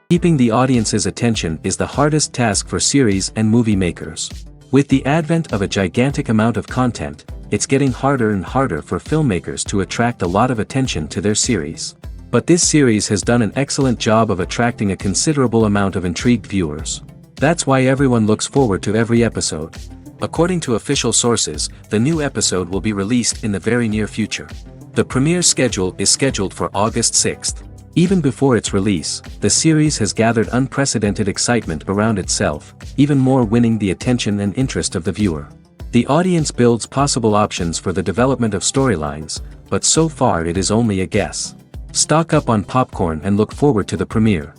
Keeping the audience's attention is the hardest task for series and movie makers. With the advent of a gigantic amount of content, it's getting harder and harder for filmmakers to attract a lot of attention to their series. But this series has done an excellent job of attracting a considerable amount of intrigued viewers. That's why everyone looks forward to every episode. According to official sources, the new episode will be released in the very near future. The premiere schedule is scheduled for August 6th. Even before its release, the series has gathered unprecedented excitement around itself, even more winning the attention and interest of the viewer. The audience builds possible options for the development of storylines, but so far it is only a guess. Stock up on popcorn and look forward to the premiere.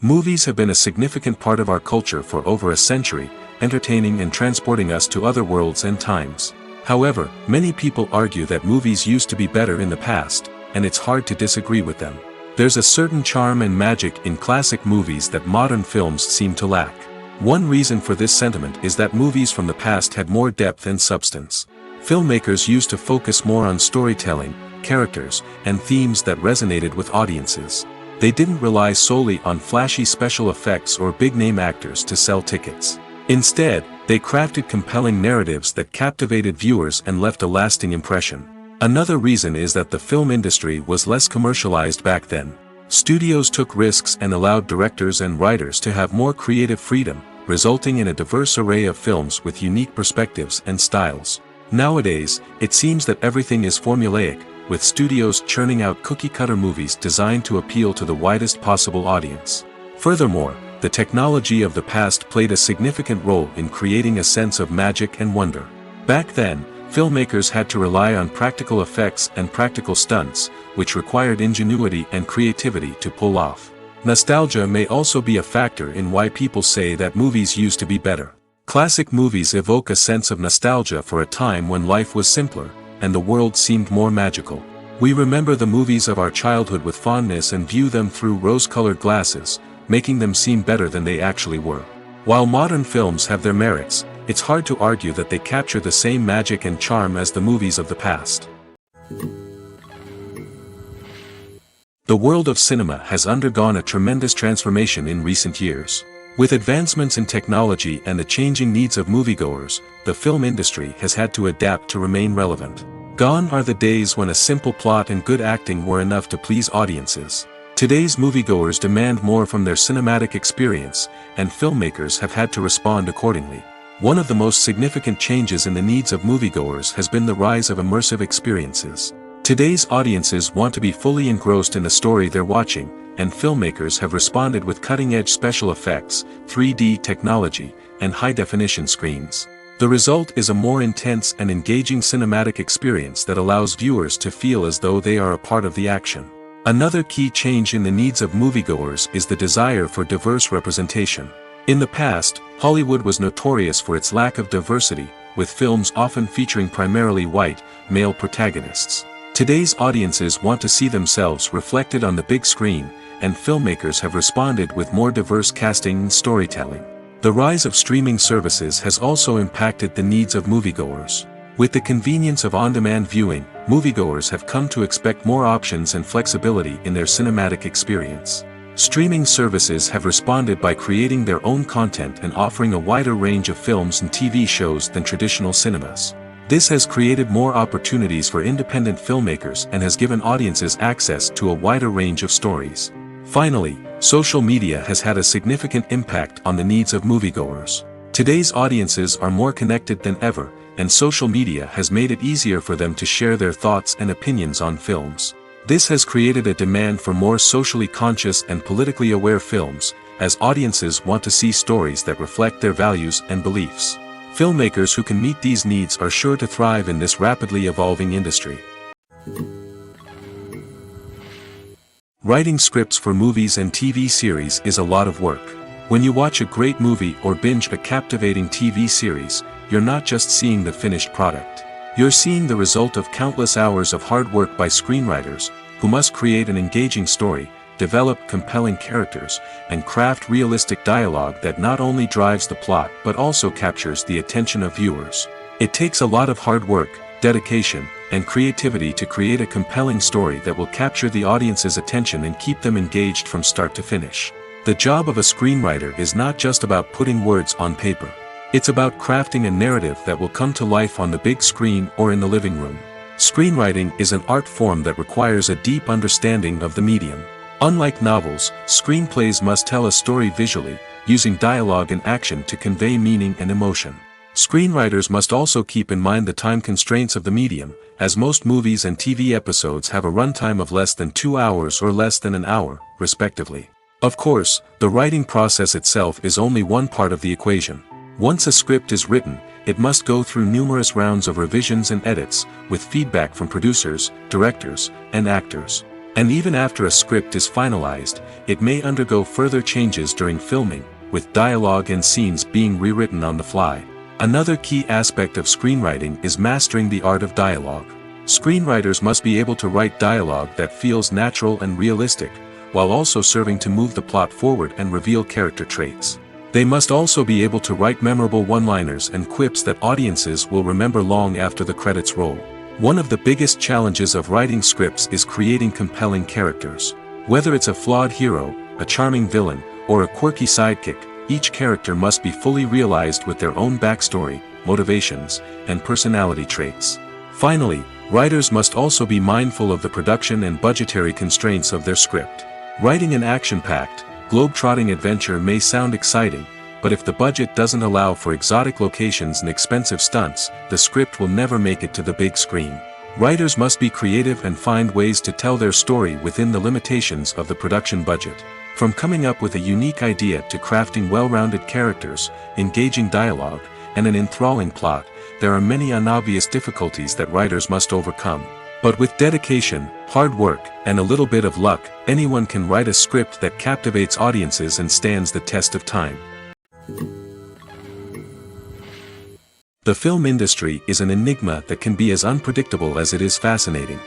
Movies have been a significant part of our culture for over a century, entertaining and transporting us to other worlds and times. However, many people argue that movies used to be better in the past, and it's hard to disagree with them. There's a certain charm and magic in classic movies that modern films seem to lack. One reason for this sentiment is that movies from the past had more depth and substance. Filmmakers used to focus more on storytelling, characters, and themes that resonated with audiences. They didn't rely solely on flashy special effects or big-name actors to sell tickets. Instead, they crafted compelling narratives that captivated viewers and left a lasting impression. Another reason is that the film industry was less commercialized back then. Studios took risks and allowed directors and writers to have more creative freedom, resulting in a diverse array of films with unique perspectives and styles. Nowadays, it seems that everything is formulaic, with studios churning out cookie-cutter movies designed to appeal to the widest possible audience. Furthermore, the technology of the past played a significant role in creating a sense of magic and wonder. Back then, filmmakers had to rely on practical effects and practical stunts, which required ingenuity and creativity to pull off. Nostalgia may also be a factor in why people say that movies used to be better. Classic movies evoke a sense of nostalgia for a time when life was simpler, and the world seemed more magical. We remember the movies of our childhood with fondness and view them through rose-colored glasses, making them seem better than they actually were. While modern films have their merits, it's hard to argue that they capture the same magic and charm as the movies of the past. The world of cinema has undergone a tremendous transformation in recent years. With advancements in technology and the changing needs of moviegoers, the film industry has had to adapt to remain relevant. Gone are the days when a simple plot and good acting were enough to please audiences. Today's moviegoers demand more from their cinematic experience, and filmmakers have had to respond accordingly. One of the most significant changes in the needs of moviegoers has been the rise of immersive experiences. Today's audiences want to be fully engrossed in the story they're watching, and filmmakers have responded with cutting-edge special effects, 3D technology, and high-definition screens. The result is a more intense and engaging cinematic experience that allows viewers to feel as though they are a part of the action. Another key change in the needs of moviegoers is the desire for diverse representation. In the past, Hollywood was notorious for its lack of diversity, with films often featuring primarily white, male protagonists. Today's audiences want to see themselves reflected on the big screen, and filmmakers have responded with more diverse casting and storytelling. The rise of streaming services has also impacted the needs of moviegoers. With the convenience of on-demand viewing, moviegoers have come to expect more options and flexibility in their cinematic experience. Streaming services have responded by creating their own content and offering a wider range of films and TV shows than traditional cinemas. This has created more opportunities for independent filmmakers and has given audiences access to a wider range of stories. Finally, social media has had a significant impact on the needs of moviegoers. Today's audiences are more connected than ever, and social media has made it easier for them to share their thoughts and opinions on films. This has created a demand for more socially conscious and politically aware films, as audiences want to see stories that reflect their values and beliefs. Filmmakers who can meet these needs are sure to thrive in this rapidly evolving industry. Writing scripts for movies and TV series is a lot of work. When you watch a great movie or binge a captivating TV series, you're not just seeing the finished product. You're seeing the result of countless hours of hard work by screenwriters, who must create an engaging story, develop compelling characters, and craft realistic dialogue that not only drives the plot but also captures the attention of viewers. It takes a lot of hard work, dedication, and creativity to create a compelling story that will capture the audience's attention and keep them engaged from start to finish. The job of a screenwriter is not just about putting words on paper. It's about crafting a narrative that will come to life on the big screen or in the living room. Screenwriting is an art form that requires a deep understanding of the medium. Unlike novels, screenplays must tell a story visually, using dialogue and action to convey meaning and emotion. Screenwriters must also keep in mind the time constraints of the medium, as most movies and TV episodes have a runtime of less than 2 hours or less than an hour, respectively. Of course, the writing process itself is only one part of the equation. Once a script is written, it must go through numerous rounds of revisions and edits, with feedback from producers, directors, and actors. And even after a script is finalized, it may undergo further changes during filming, with dialogue and scenes being rewritten on the fly. Another key aspect of screenwriting is mastering the art of dialogue. Screenwriters must be able to write dialogue that feels natural and realistic, while also serving to move the plot forward and reveal character traits. They must also be able to write memorable one-liners and quips that audiences will remember long after the credits roll. One of the biggest challenges of writing scripts is creating compelling characters. Whether it's a flawed hero, a charming villain, or a quirky sidekick, each character must be fully realized with their own backstory, motivations, and personality traits. Finally, writers must also be mindful of the production and budgetary constraints of their script. Writing an action-packed, globe-trotting adventure may sound exciting, but if the budget doesn't allow for exotic locations and expensive stunts, the script will never make it to the big screen. Writers must be creative and find ways to tell their story within the limitations of the production budget. From coming up with a unique idea to crafting well-rounded characters, engaging dialogue, and an enthralling plot, there are many unobvious difficulties that writers must overcome. But with dedication, hard work, and a little bit of luck, anyone can write a script that captivates audiences and stands the test of time. The film industry is an enigma that can be as unpredictable as it is fascinating.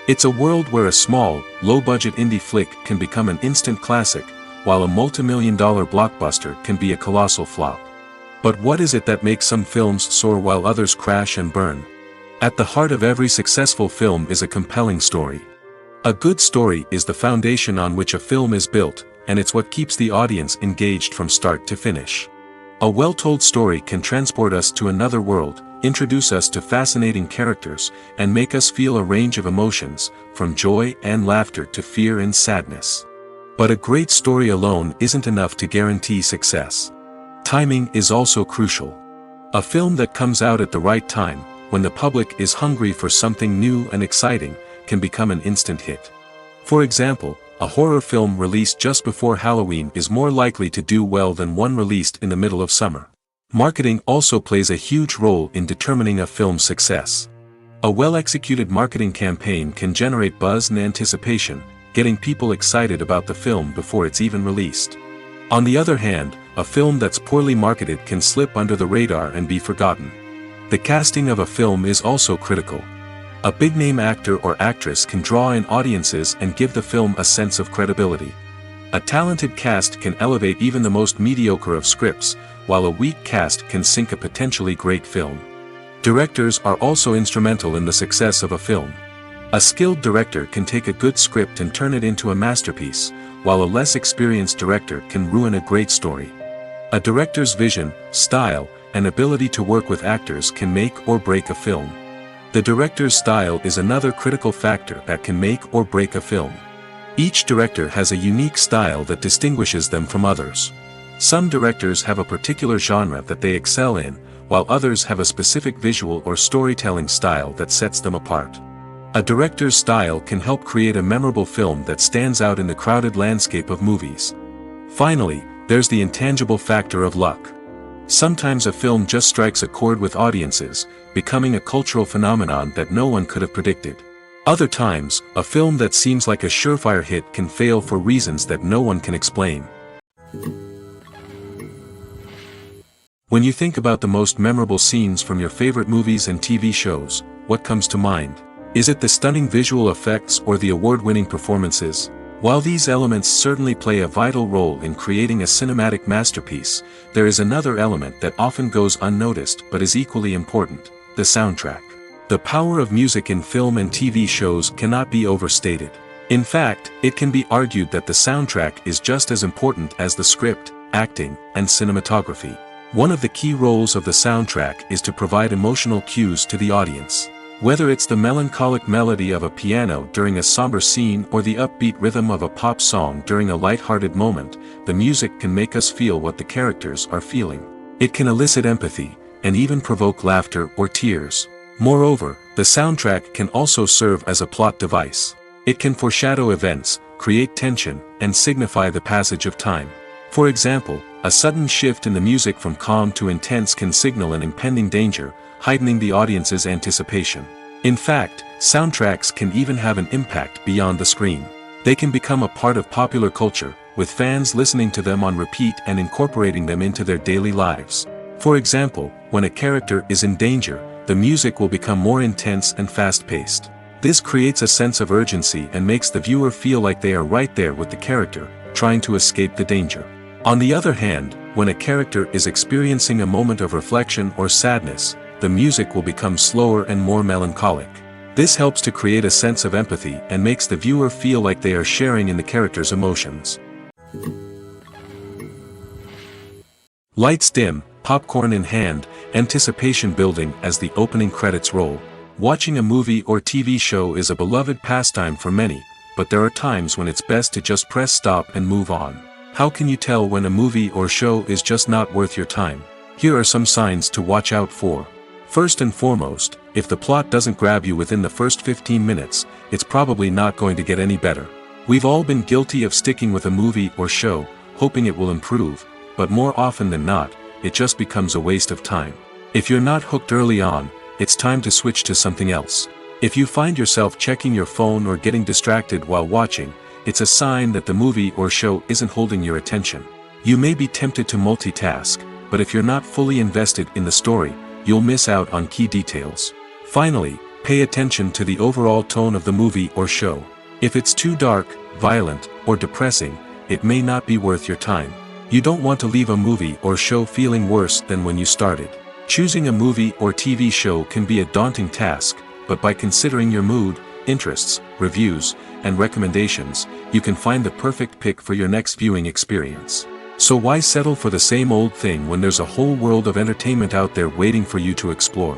It's a world where a small, low-budget indie flick can become an instant classic, while a multi-million-dollar blockbuster can be a colossal flop. But what is it that makes some films soar while others crash and burn? At the heart of every successful film is a compelling story. A good story is the foundation on which a film is built, and it's what keeps the audience engaged from start to finish. A well-told story can transport us to another world, introduce us to fascinating characters, and make us feel a range of emotions, from joy and laughter to fear and sadness. But a great story alone isn't enough to guarantee success. Timing is also crucial. A film that comes out at the right time, when the public is hungry for something new and exciting, can become an instant hit. For example, a horror film released just before Halloween is more likely to do well than one released in the middle of summer. Marketing also plays a huge role in determining a film's success. A well-executed marketing campaign can generate buzz and anticipation, getting people excited about the film before it's even released. On the other hand, a film that's poorly marketed can slip under the radar and be forgotten. The casting of a film is also critical. A big-name actor or actress can draw in audiences and give the film a sense of credibility. A talented cast can elevate even the most mediocre of scripts, while a weak cast can sink a potentially great film. Directors are also instrumental in the success of a film. A skilled director can take a good script and turn it into a masterpiece, while a less experienced director can ruin a great story. A director's vision, style, and ability to work with actors can make or break a film. The director's style is another critical factor that can make or break a film. Each director has a unique style that distinguishes them from others. Some directors have a particular genre that they excel in, while others have a specific visual or storytelling style that sets them apart. A director's style can help create a memorable film that stands out in the crowded landscape of movies. Finally, there's the intangible factor of luck. Sometimes a film just strikes a chord with audiences, becoming a cultural phenomenon that no one could have predicted. Other times, a film that seems like a surefire hit can fail for reasons that no one can explain. When you think about the most memorable scenes from your favorite movies and TV shows, what comes to mind? Is it the stunning visual effects or the award-winning performances? While these elements certainly play a vital role in creating a cinematic masterpiece, there is another element that often goes unnoticed but is equally important: the soundtrack. The power of music in film and TV shows cannot be overstated. In fact, it can be argued that the soundtrack is just as important as the script, acting, and cinematography. One of the key roles of the soundtrack is to provide emotional cues to the audience. Whether it's the melancholic melody of a piano during a somber scene or the upbeat rhythm of a pop song during a light-hearted moment, the music can make us feel what the characters are feeling. It can elicit empathy, and even provoke laughter or tears. Moreover, the soundtrack can also serve as a plot device. It can foreshadow events, create tension, and signify the passage of time. For example, a sudden shift in the music from calm to intense can signal an impending danger, heightening the audience's anticipation. In fact, soundtracks can even have an impact beyond the screen. They can become a part of popular culture, with fans listening to them on repeat and incorporating them into their daily lives. For example, when a character is in danger, the music will become more intense and fast-paced. This creates a sense of urgency and makes the viewer feel like they are right there with the character, trying to escape the danger. On the other hand, when a character is experiencing a moment of reflection or sadness, the music will become slower and more melancholic. This helps to create a sense of empathy and makes the viewer feel like they are sharing in the character's emotions. Lights dim, popcorn in hand, anticipation building as the opening credits roll. Watching a movie or TV show is a beloved pastime for many, but there are times when it's best to just press stop and move on. How can you tell when a movie or show is just not worth your time? Here are some signs to watch out for. First and foremost, if the plot doesn't grab you within the first 15 minutes, it's probably not going to get any better. We've all been guilty of sticking with a movie or show, hoping it will improve, but more often than not, it just becomes a waste of time. If you're not hooked early on, it's time to switch to something else. If you find yourself checking your phone or getting distracted while watching, it's a sign that the movie or show isn't holding your attention. You may be tempted to multitask, but if you're not fully invested in the story, you'll miss out on key details. Finally, pay attention to the overall tone of the movie or show. If it's too dark, violent, or depressing, it may not be worth your time. You don't want to leave a movie or show feeling worse than when you started. Choosing a movie or TV show can be a daunting task, but by considering your mood, interests, reviews, and recommendations, you can find the perfect pick for your next viewing experience. So why settle for the same old thing when there's a whole world of entertainment out there waiting for you to explore?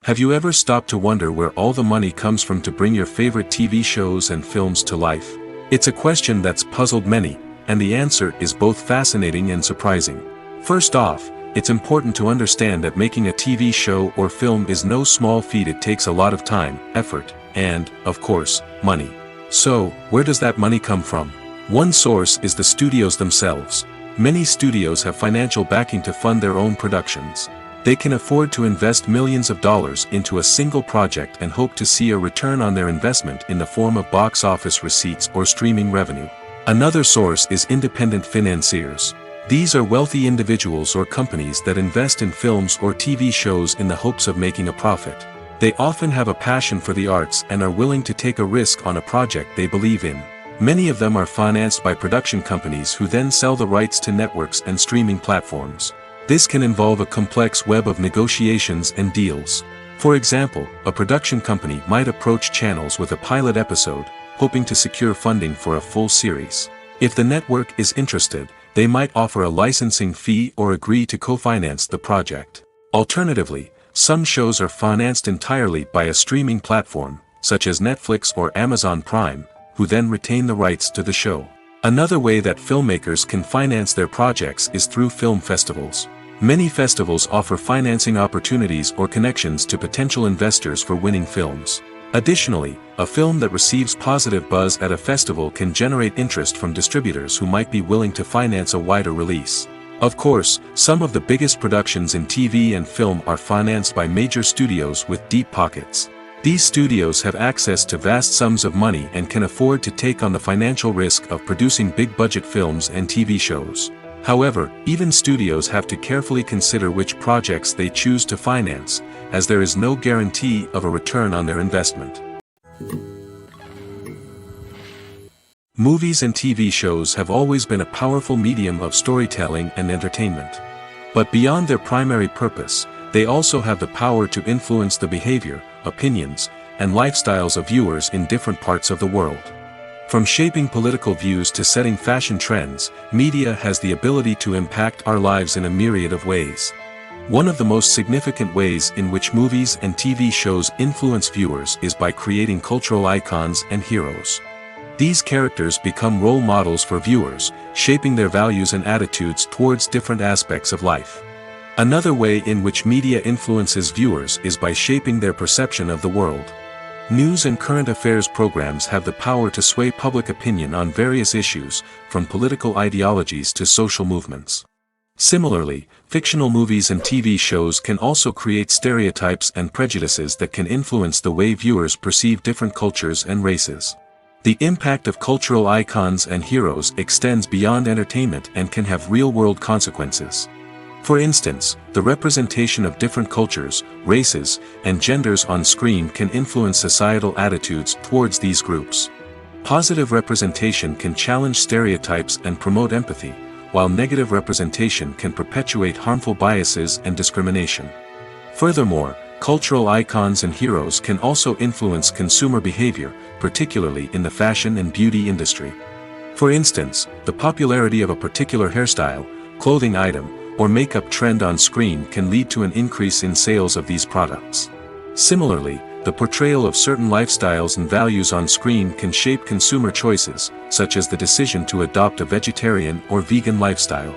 Have you ever stopped to wonder where all the money comes from to bring your favorite TV shows and films to life? It's a question that's puzzled many, and the answer is both fascinating and surprising. First off, it's important to understand that making a TV show or film is no small feat. It takes a lot of time, effort, and, of course, money. So, where does that money come from? One source is the studios themselves. Many studios have financial backing to fund their own productions. They can afford to invest millions of dollars into a single project and hope to see a return on their investment in the form of box office receipts or streaming revenue. Another source is independent financiers. These are wealthy individuals or companies that invest in films or TV shows in the hopes of making a profit. They often have a passion for the arts and are willing to take a risk on a project they believe in. Many of them are financed by production companies who then sell the rights to networks and streaming platforms. This can involve a complex web of negotiations and deals. For example, a production company might approach channels with a pilot episode, hoping to secure funding for a full series. If the network is interested, they might offer a licensing fee or agree to co-finance the project. Alternatively, some shows are financed entirely by a streaming platform, such as Netflix or Amazon Prime, who then retain the rights to the show. Another way that filmmakers can finance their projects is through film festivals. Many festivals offer financing opportunities or connections to potential investors for winning films. Additionally, a film that receives positive buzz at a festival can generate interest from distributors who might be willing to finance a wider release. Of course, some of the biggest productions in TV and film are financed by major studios with deep pockets. These studios have access to vast sums of money and can afford to take on the financial risk of producing big-budget films and TV shows. However, even studios have to carefully consider which projects they choose to finance, as there is no guarantee of a return on their investment. Movies and TV shows have always been a powerful medium of storytelling and entertainment. But beyond their primary purpose, they also have the power to influence the behavior, opinions, and lifestyles of viewers in different parts of the world. From shaping political views to setting fashion trends, media has the ability to impact our lives in a myriad of ways. One of the most significant ways in which movies and TV shows influence viewers is by creating cultural icons and heroes. These characters become role models for viewers, shaping their values and attitudes towards different aspects of life. Another way in which media influences viewers is by shaping their perception of the world. News and current affairs programs have the power to sway public opinion on various issues, from political ideologies to social movements. Similarly, fictional movies and TV shows can also create stereotypes and prejudices that can influence the way viewers perceive different cultures and races. The impact of cultural icons and heroes extends beyond entertainment and can have real-world consequences. For instance, the representation of different cultures, races, and genders on screen can influence societal attitudes towards these groups. Positive representation can challenge stereotypes and promote empathy, while negative representation can perpetuate harmful biases and discrimination. Furthermore, cultural icons and heroes can also influence consumer behavior, particularly in the fashion and beauty industry. For instance, the popularity of a particular hairstyle, clothing item, or makeup trend on screen can lead to an increase in sales of these products. Similarly, the portrayal of certain lifestyles and values on screen can shape consumer choices, such as the decision to adopt a vegetarian or vegan lifestyle.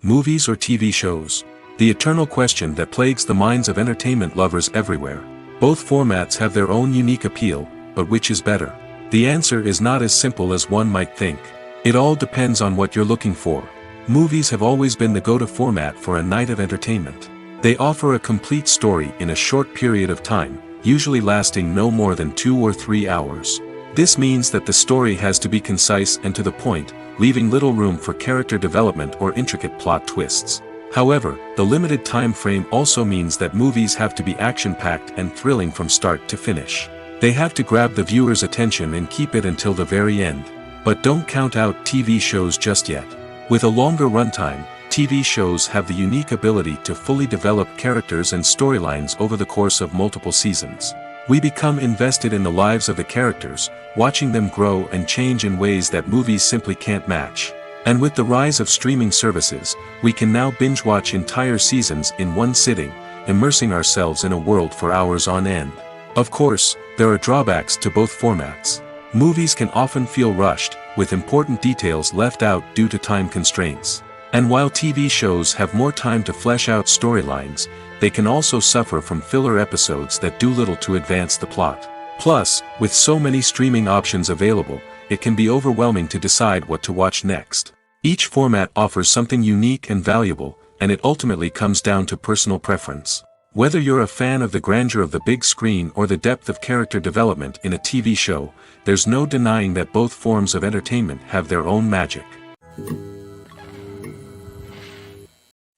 Movies or TV shows? The eternal question that plagues the minds of entertainment lovers everywhere. Both formats have their own unique appeal, but which is better? The answer is not as simple as one might think. It all depends on what you're looking for. Movies have always been the go-to format for a night of entertainment. They offer a complete story in a short period of time, usually lasting no more than 2 or 3 hours. This means that the story has to be concise and to the point, leaving little room for character development or intricate plot twists. However, the limited time frame also means that movies have to be action-packed and thrilling from start to finish. They have to grab the viewer's attention and keep it until the very end. But don't count out TV shows just yet. With a longer runtime, TV shows have the unique ability to fully develop characters and storylines over the course of multiple seasons. We become invested in the lives of the characters, watching them grow and change in ways that movies simply can't match. And with the rise of streaming services, we can now binge-watch entire seasons in one sitting, immersing ourselves in a world for hours on end. Of course, there are drawbacks to both formats. Movies can often feel rushed, with important details left out due to time constraints. And while TV shows have more time to flesh out storylines, they can also suffer from filler episodes that do little to advance the plot. Plus, with so many streaming options available, it can be overwhelming to decide what to watch next. Each format offers something unique and valuable, and it ultimately comes down to personal preference. Whether you're a fan of the grandeur of the big screen or the depth of character development in a TV show, there's no denying that both forms of entertainment have their own magic.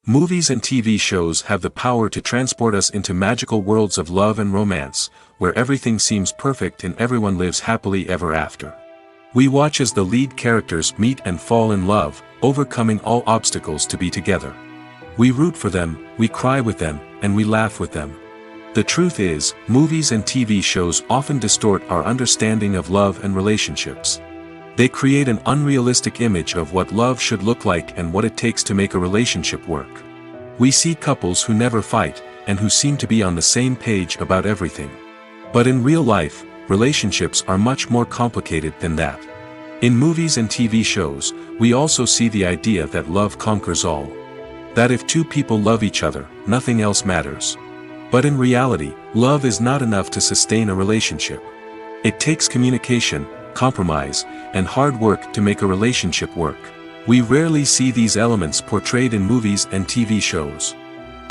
Movies and TV shows have the power to transport us into magical worlds of love and romance, where everything seems perfect and everyone lives happily ever after. We watch as the lead characters meet and fall in love, overcoming all obstacles to be together. We root for them, we cry with them, and we laugh with them. The truth is, movies and TV shows often distort our understanding of love and relationships. They create an unrealistic image of what love should look like and what it takes to make a relationship work. We see couples who never fight, and who seem to be on the same page about everything. But in real life, relationships are much more complicated than that. In movies and TV shows, we also see the idea that love conquers all. That if two people love each other, nothing else matters. But in reality, love is not enough to sustain a relationship. It takes communication, compromise, and hard work to make a relationship work. We rarely see these elements portrayed in movies and TV shows.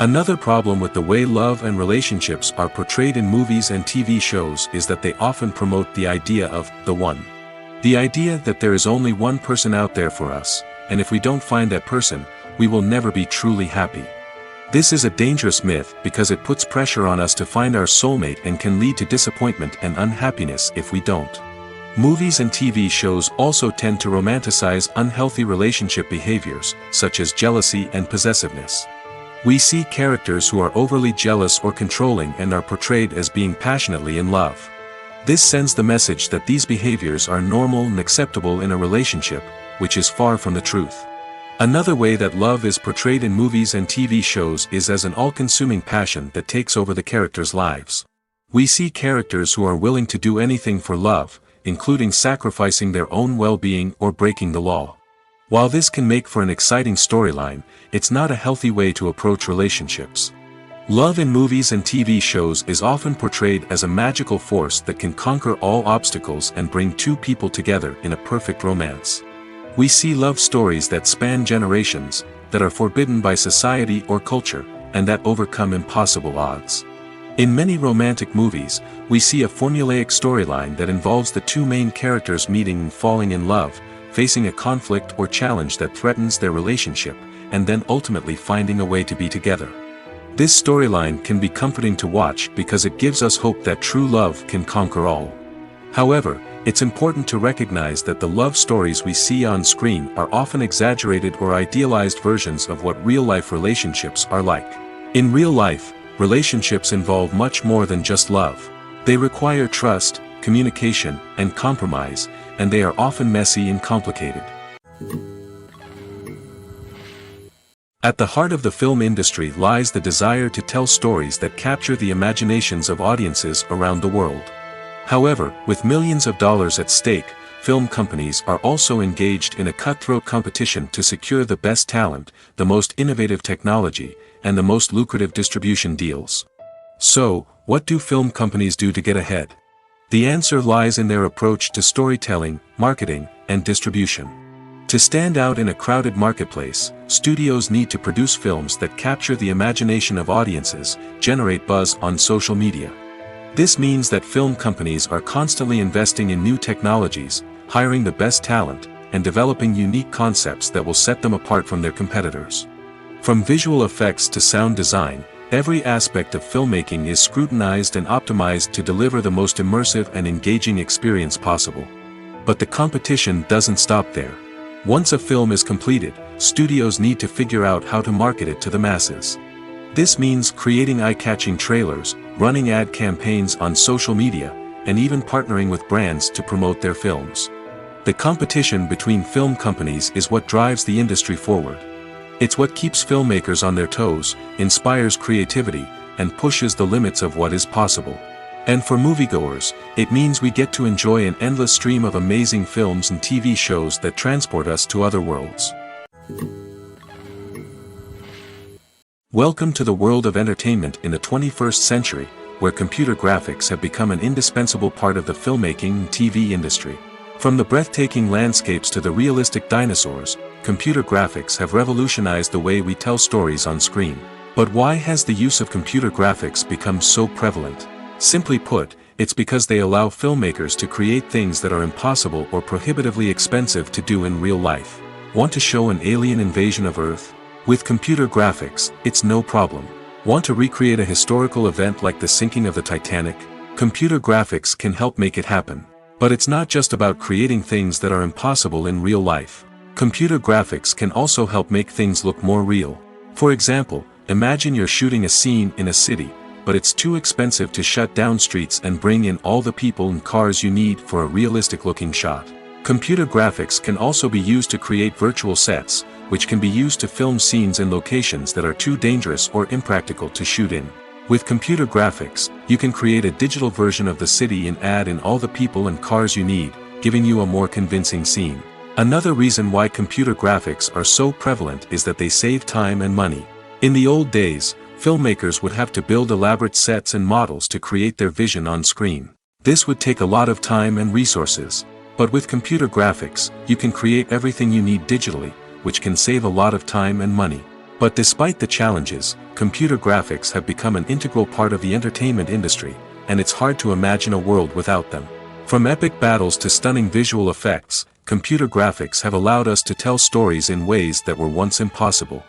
Another problem with the way love and relationships are portrayed in movies and TV shows is that they often promote the idea of the one. The idea that there is only one person out there for us, and if we don't find that person, we will never be truly happy. This is a dangerous myth because it puts pressure on us to find our soulmate and can lead to disappointment and unhappiness if we don't. Movies and TV shows also tend to romanticize unhealthy relationship behaviors, such as jealousy and possessiveness. We see characters who are overly jealous or controlling and are portrayed as being passionately in love. This sends the message that these behaviors are normal and acceptable in a relationship, which is far from the truth. Another way that love is portrayed in movies and TV shows is as an all-consuming passion that takes over the characters' lives. We see characters who are willing to do anything for love, including sacrificing their own well-being or breaking the law. While this can make for an exciting storyline, it's not a healthy way to approach relationships. Love in movies and TV shows is often portrayed as a magical force that can conquer all obstacles and bring two people together in a perfect romance. We see love stories that span generations, that are forbidden by society or culture, and that overcome impossible odds. In many romantic movies, we see a formulaic storyline that involves the two main characters meeting and falling in love, facing a conflict or challenge that threatens their relationship, and then ultimately finding a way to be together. This storyline can be comforting to watch because it gives us hope that true love can conquer all. However, it's important to recognize that the love stories we see on screen are often exaggerated or idealized versions of what real-life relationships are like. In real life, relationships involve much more than just love. They require trust, communication, and compromise, and they are often messy and complicated. At the heart of the film industry lies the desire to tell stories that capture the imaginations of audiences around the world. However, with millions of dollars at stake, film companies are also engaged in a cutthroat competition to secure the best talent, the most innovative technology, and the most lucrative distribution deals. So, what do film companies do to get ahead? The answer lies in their approach to storytelling, marketing, and distribution. To stand out in a crowded marketplace, studios need to produce films that capture the imagination of audiences, generate buzz on social media. This means that film companies are constantly investing in new technologies, hiring the best talent, and developing unique concepts that will set them apart from their competitors. From visual effects to sound design, every aspect of filmmaking is scrutinized and optimized to deliver the most immersive and engaging experience possible. But the competition doesn't stop there. Once a film is completed, studios need to figure out how to market it to the masses. This means creating eye-catching trailers, running ad campaigns on social media, and even partnering with brands to promote their films. The competition between film companies is what drives the industry forward. It's what keeps filmmakers on their toes, inspires creativity, and pushes the limits of what is possible. And for moviegoers, it means we get to enjoy an endless stream of amazing films and TV shows that transport us to other worlds. Welcome to the world of entertainment in the 21st century, where computer graphics have become an indispensable part of the filmmaking and TV industry. From the breathtaking landscapes to the realistic dinosaurs, computer graphics have revolutionized the way we tell stories on screen. But why has the use of computer graphics become so prevalent? Simply put, it's because they allow filmmakers to create things that are impossible or prohibitively expensive to do in real life. Want to show an alien invasion of Earth? With computer graphics, it's no problem. Want to recreate a historical event like the sinking of the Titanic? Computer graphics can help make it happen. But it's not just about creating things that are impossible in real life. Computer graphics can also help make things look more real. For example, imagine you're shooting a scene in a city, but it's too expensive to shut down streets and bring in all the people and cars you need for a realistic-looking shot. Computer graphics can also be used to create virtual sets, which can be used to film scenes in locations that are too dangerous or impractical to shoot in. With computer graphics, you can create a digital version of the city and add in all the people and cars you need, giving you a more convincing scene. Another reason why computer graphics are so prevalent is that they save time and money. In the old days, filmmakers would have to build elaborate sets and models to create their vision on screen. This would take a lot of time and resources. But with computer graphics, you can create everything you need digitally, which can save a lot of time and money. But despite the challenges, computer graphics have become an integral part of the entertainment industry, and it's hard to imagine a world without them. From epic battles to stunning visual effects, computer graphics have allowed us to tell stories in ways that were once impossible.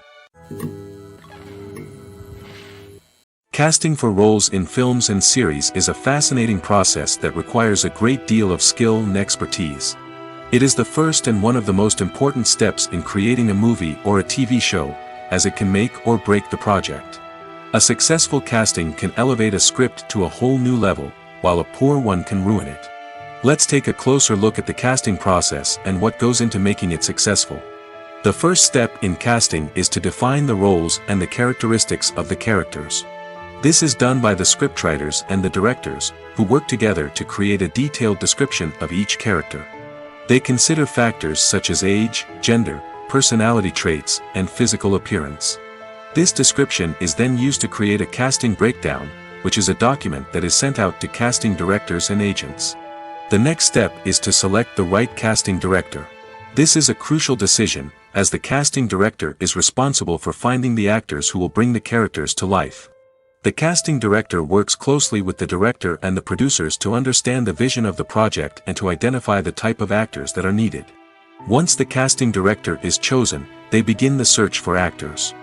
Casting for roles in films and series is a fascinating process that requires a great deal of skill and expertise. It is the first and one of the most important steps in creating a movie or a TV show, as it can make or break the project. A successful casting can elevate a script to a whole new level, while a poor one can ruin it. Let's take a closer look at the casting process and what goes into making it successful. The first step in casting is to define the roles and the characteristics of the characters. This is done by the scriptwriters and the directors, who work together to create a detailed description of each character. They consider factors such as age, gender, personality traits, and physical appearance. This description is then used to create a casting breakdown, which is a document that is sent out to casting directors and agents. The next step is to select the right casting director. This is a crucial decision, as the casting director is responsible for finding the actors who will bring the characters to life. The casting director works closely with the director and the producers to understand the vision of the project and to identify the type of actors that are needed. Once the casting director is chosen, they begin the search for actors.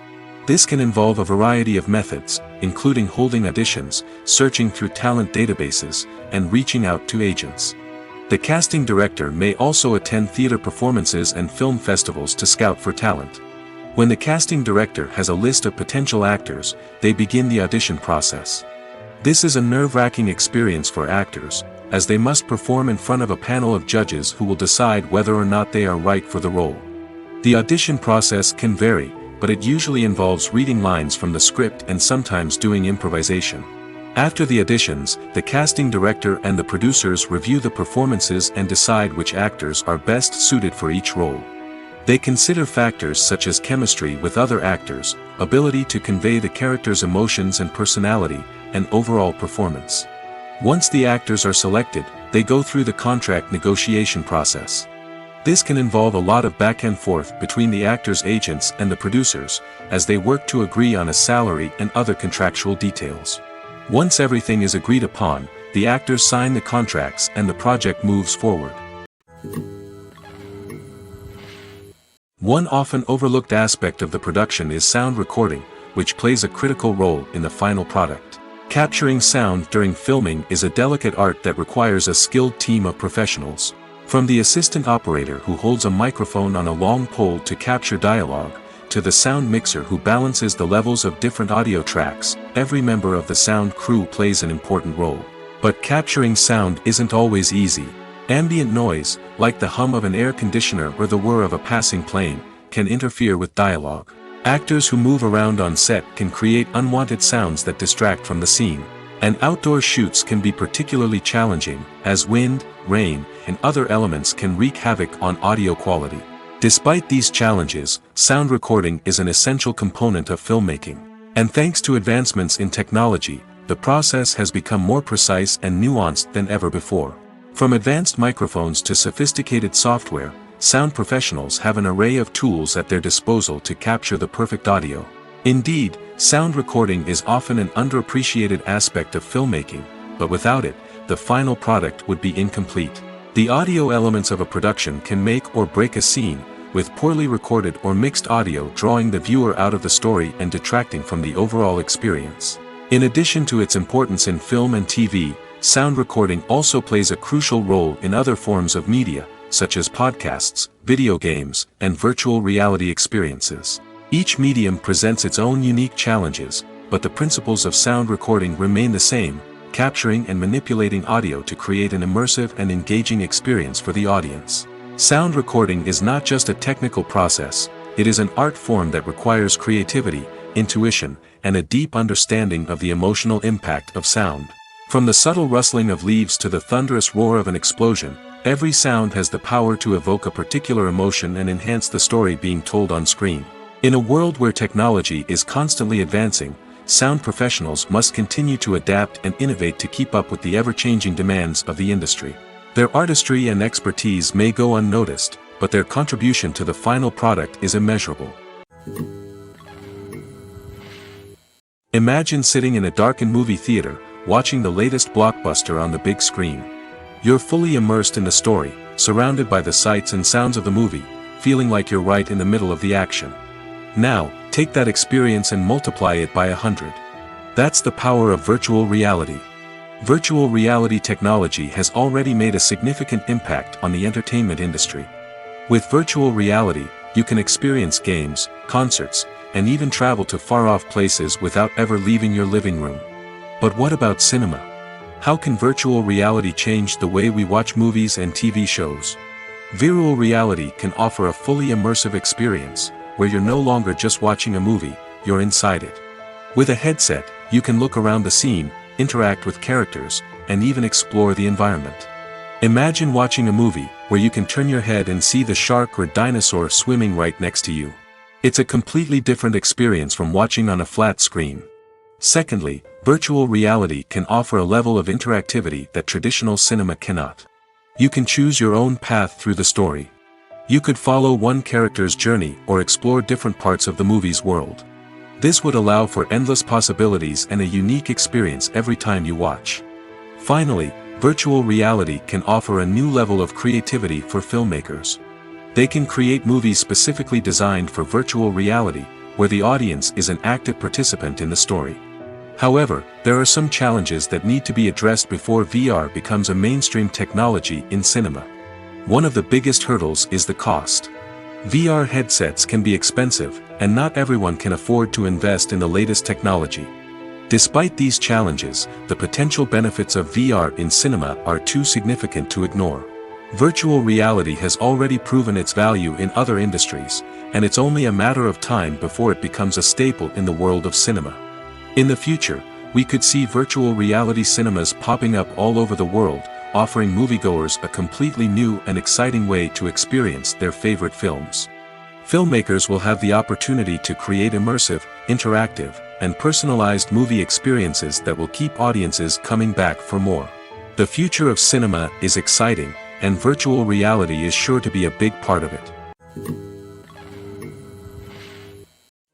This can involve a variety of methods, including holding auditions, searching through talent databases, and reaching out to agents. The casting director may also attend theater performances and film festivals to scout for talent. When the casting director has a list of potential actors, they begin the audition process. This is a nerve-wracking experience for actors, as they must perform in front of a panel of judges who will decide whether or not they are right for the role. The audition process can vary, but it usually involves reading lines from the script and sometimes doing improvisation. After the auditions, the casting director and the producers review the performances and decide which actors are best suited for each role. They consider factors such as chemistry with other actors, ability to convey the character's emotions and personality, and overall performance. Once the actors are selected, they go through the contract negotiation process. This can involve a lot of back and forth between the actors' agents and the producers, as they work to agree on a salary and other contractual details. Once everything is agreed upon, the actors sign the contracts and the project moves forward. One often overlooked aspect of the production is sound recording, which plays a critical role in the final product. Capturing sound during filming is a delicate art that requires a skilled team of professionals. From the assistant operator who holds a microphone on a long pole to capture dialogue, to the sound mixer who balances the levels of different audio tracks, every member of the sound crew plays an important role. But capturing sound isn't always easy. Ambient noise, like the hum of an air conditioner or the whir of a passing plane, can interfere with dialogue. Actors who move around on set can create unwanted sounds that distract from the scene. And outdoor shoots can be particularly challenging, as wind, rain, and other elements can wreak havoc on audio quality. Despite these challenges, sound recording is an essential component of filmmaking. And thanks to advancements in technology, the process has become more precise and nuanced than ever before. From advanced microphones to sophisticated software, sound professionals have an array of tools at their disposal to capture the perfect audio. Indeed, sound recording is often an underappreciated aspect of filmmaking, but without it, the final product would be incomplete. The audio elements of a production can make or break a scene, with poorly recorded or mixed audio drawing the viewer out of the story and detracting from the overall experience. In addition to its importance in film and TV, sound recording also plays a crucial role in other forms of media, such as podcasts, video games, and virtual reality experiences. Each medium presents its own unique challenges, but the principles of sound recording remain the same, capturing and manipulating audio to create an immersive and engaging experience for the audience. Sound recording is not just a technical process, it is an art form that requires creativity, intuition, and a deep understanding of the emotional impact of sound. From the subtle rustling of leaves to the thunderous roar of an explosion, every sound has the power to evoke a particular emotion and enhance the story being told on screen. In a world where technology is constantly advancing, sound professionals must continue to adapt and innovate to keep up with the ever-changing demands of the industry. Their artistry and expertise may go unnoticed, but their contribution to the final product is immeasurable. Imagine sitting in a darkened movie theater, watching the latest blockbuster on the big screen. You're fully immersed in the story, surrounded by the sights and sounds of the movie, feeling like you're right in the middle of the action. Now, take that experience and multiply it by 100. That's the power of virtual reality. Virtual reality technology has already made a significant impact on the entertainment industry. With virtual reality, you can experience games, concerts, and even travel to far-off places without ever leaving your living room. But what about cinema? How can virtual reality change the way we watch movies and TV shows? Virtual reality can offer a fully immersive experience, where you're no longer just watching a movie, you're inside it. With a headset, you can look around the scene, interact with characters, and even explore the environment. Imagine watching a movie where you can turn your head and see the shark or dinosaur swimming right next to you. It's a completely different experience from watching on a flat screen. Secondly, virtual reality can offer a level of interactivity that traditional cinema cannot. You can choose your own path through the story. You could follow one character's journey or explore different parts of the movie's world. This would allow for endless possibilities and a unique experience every time you watch. Finally, virtual reality can offer a new level of creativity for filmmakers. They can create movies specifically designed for virtual reality, where the audience is an active participant in the story. However, there are some challenges that need to be addressed before VR becomes a mainstream technology in cinema. One of the biggest hurdles is the cost. VR headsets can be expensive, and not everyone can afford to invest in the latest technology. Despite these challenges, the potential benefits of VR in cinema are too significant to ignore. Virtual reality has already proven its value in other industries, and it's only a matter of time before it becomes a staple in the world of cinema. In the future, we could see virtual reality cinemas popping up all over the world, offering moviegoers a completely new and exciting way to experience their favorite films. Filmmakers will have the opportunity to create immersive, interactive, and personalized movie experiences that will keep audiences coming back for more. The future of cinema is exciting, and virtual reality is sure to be a big part of it.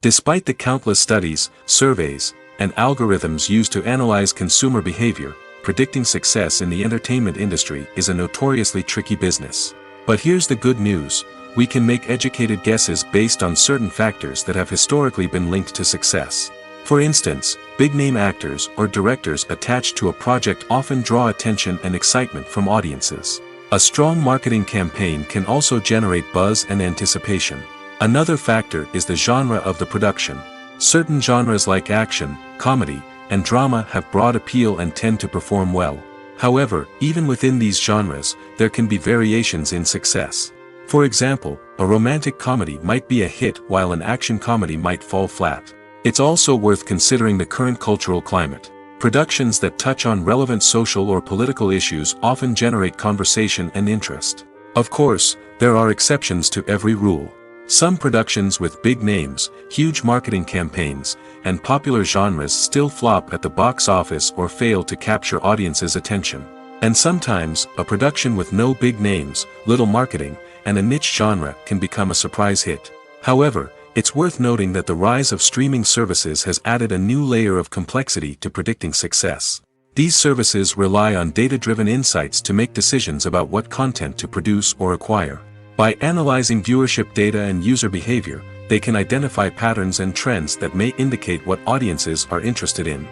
Despite the countless studies, surveys, and algorithms used to analyze consumer behavior, predicting success in the entertainment industry is a notoriously tricky business. But here's the good news: we can make educated guesses based on certain factors that have historically been linked to success. For instance, big-name actors or directors attached to a project often draw attention and excitement from audiences. A strong marketing campaign can also generate buzz and anticipation. Another factor is the genre of the production. Certain genres like action, comedy, and drama have broad appeal and tend to perform well. However, even within these genres, there can be variations in success. For example, a romantic comedy might be a hit while an action comedy might fall flat. It's also worth considering the current cultural climate. Productions that touch on relevant social or political issues often generate conversation and interest. Of course, there are exceptions to every rule. Some productions with big names, huge marketing campaigns, and popular genres still flop at the box office or fail to capture audiences' attention. And sometimes, a production with no big names, little marketing, and a niche genre can become a surprise hit. However, it's worth noting that the rise of streaming services has added a new layer of complexity to predicting success. These services rely on data-driven insights to make decisions about what content to produce or acquire. By analyzing viewership data and user behavior, they can identify patterns and trends that may indicate what audiences are interested in.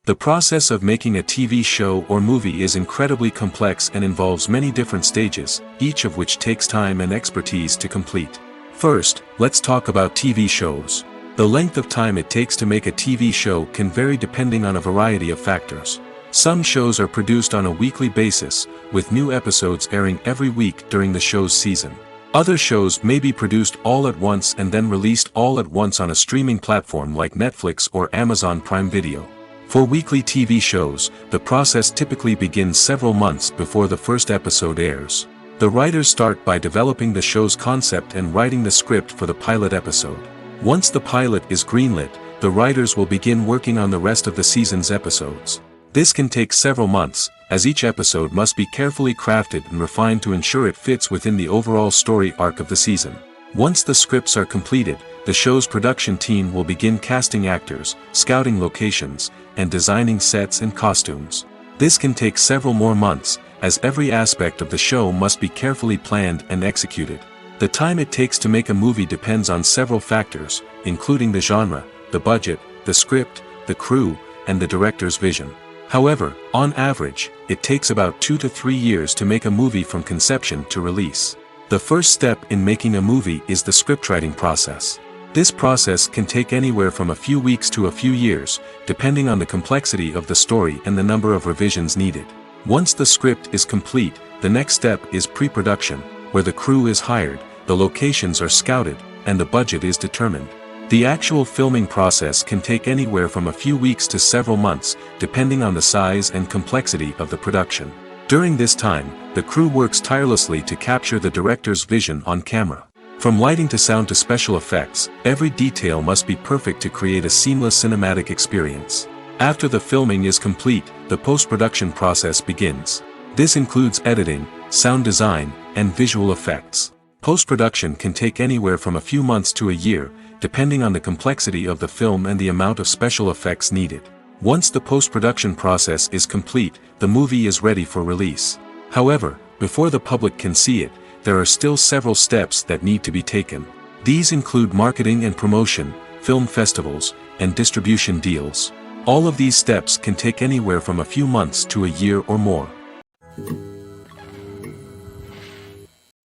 The process of making a TV show or movie is incredibly complex and involves many different stages, each of which takes time and expertise to complete. First, let's talk about TV shows. The length of time it takes to make a TV show can vary depending on a variety of factors. Some shows are produced on a weekly basis, with new episodes airing every week during the show's season. Other shows may be produced all at once and then released all at once on a streaming platform like Netflix or Amazon Prime Video. For weekly TV shows, the process typically begins several months before the first episode airs. The writers start by developing the show's concept and writing the script for the pilot episode. Once the pilot is greenlit, the writers will begin working on the rest of the season's episodes. This can take several months, as each episode must be carefully crafted and refined to ensure it fits within the overall story arc of the season. Once the scripts are completed, the show's production team will begin casting actors, scouting locations, and designing sets and costumes. This can take several more months, as every aspect of the show must be carefully planned and executed. The time it takes to make a movie depends on several factors, including the genre, the budget, the script, the crew, and the director's vision. However, on average, it takes about 2 to 3 years to make a movie from conception to release. The first step in making a movie is the scriptwriting process. This process can take anywhere from a few weeks to a few years, depending on the complexity of the story and the number of revisions needed. Once the script is complete, the next step is pre-production, where the crew is hired, the locations are scouted, and the budget is determined. The actual filming process can take anywhere from a few weeks to several months, depending on the size and complexity of the production. During this time, the crew works tirelessly to capture the director's vision on camera. From lighting to sound to special effects, every detail must be perfect to create a seamless cinematic experience. After the filming is complete, the post-production process begins. This includes editing, sound design, and visual effects. Post-production can take anywhere from a few months to a year, depending on the complexity of the film and the amount of special effects needed. Once the post-production process is complete, the movie is ready for release. However, before the public can see it, there are still several steps that need to be taken. These include marketing and promotion, film festivals, and distribution deals. All of these steps can take anywhere from a few months to a year or more.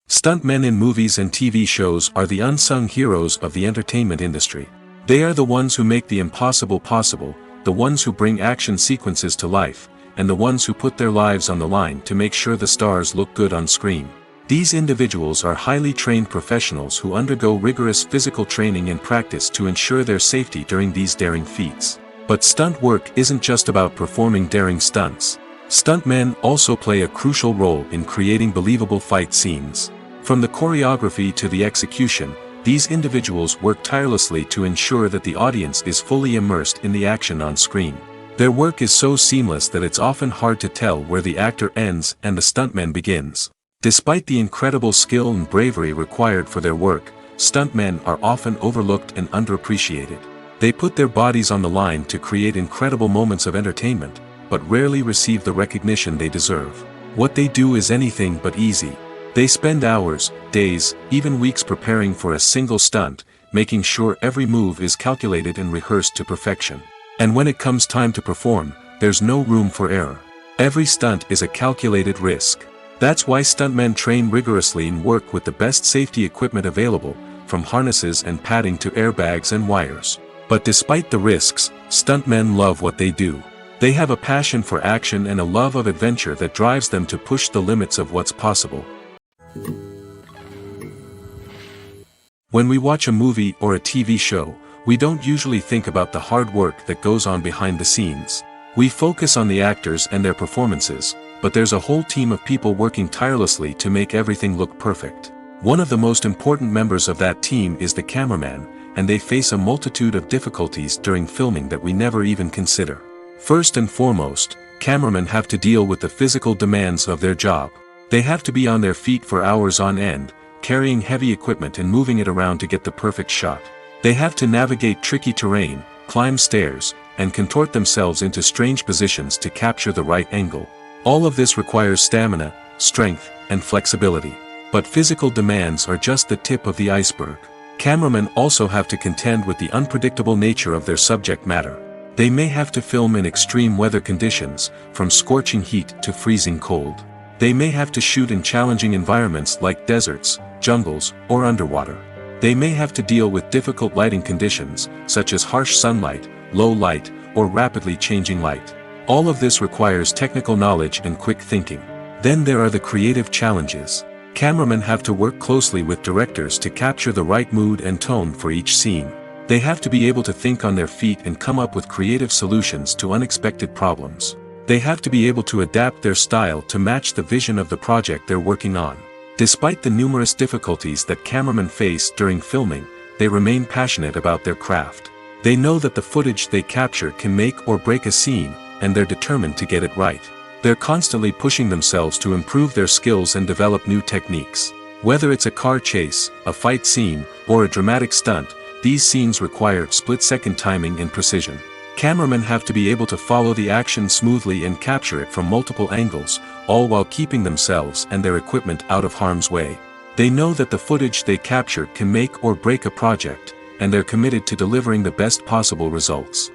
Stuntmen in movies and TV shows are the unsung heroes of the entertainment industry. They are the ones who make the impossible possible, the ones who bring action sequences to life, and the ones who put their lives on the line to make sure the stars look good on screen. These individuals are highly trained professionals who undergo rigorous physical training and practice to ensure their safety during these daring feats. But stunt work isn't just about performing daring stunts. Stuntmen also play a crucial role in creating believable fight scenes. From the choreography to the execution, these individuals work tirelessly to ensure that the audience is fully immersed in the action on screen. Their work is so seamless that it's often hard to tell where the actor ends and the stuntman begins. Despite the incredible skill and bravery required for their work, stuntmen are often overlooked and underappreciated. They put their bodies on the line to create incredible moments of entertainment, but rarely receive the recognition they deserve. What they do is anything but easy. They spend hours, days, even weeks preparing for a single stunt, making sure every move is calculated and rehearsed to perfection. And when it comes time to perform, there's no room for error. Every stunt is a calculated risk. That's why stuntmen train rigorously and work with the best safety equipment available, from harnesses and padding to airbags and wires. But despite the risks, stuntmen love what they do. They have a passion for action and a love of adventure that drives them to push the limits of what's possible. When we watch a movie or a TV show, we don't usually think about the hard work that goes on behind the scenes. We focus on the actors and their performances, but there's a whole team of people working tirelessly to make everything look perfect. One of the most important members of that team is the cameraman, and they face a multitude of difficulties during filming that we never even consider. First and foremost, cameramen have to deal with the physical demands of their job. They have to be on their feet for hours on end, carrying heavy equipment and moving it around to get the perfect shot. They have to navigate tricky terrain, climb stairs, and contort themselves into strange positions to capture the right angle. All of this requires stamina, strength, and flexibility. But physical demands are just the tip of the iceberg. Cameramen also have to contend with the unpredictable nature of their subject matter. They may have to film in extreme weather conditions, from scorching heat to freezing cold. They may have to shoot in challenging environments like deserts, jungles, or underwater. They may have to deal with difficult lighting conditions, such as harsh sunlight, low light, or rapidly changing light. All of this requires technical knowledge and quick thinking. Then there are the creative challenges. Cameramen have to work closely with directors to capture the right mood and tone for each scene. They have to be able to think on their feet and come up with creative solutions to unexpected problems. They have to be able to adapt their style to match the vision of the project they're working on. Despite the numerous difficulties that cameramen face during filming, they remain passionate about their craft. They know that the footage they capture can make or break a scene, and they're determined to get it right. They're constantly pushing themselves to improve their skills and develop new techniques. Whether it's a car chase, a fight scene, or a dramatic stunt, these scenes require split-second timing and precision. Cameramen have to be able to follow the action smoothly and capture it from multiple angles, all while keeping themselves and their equipment out of harm's way. They know that the footage they captured can make or break a project, and they're committed to delivering the best possible results.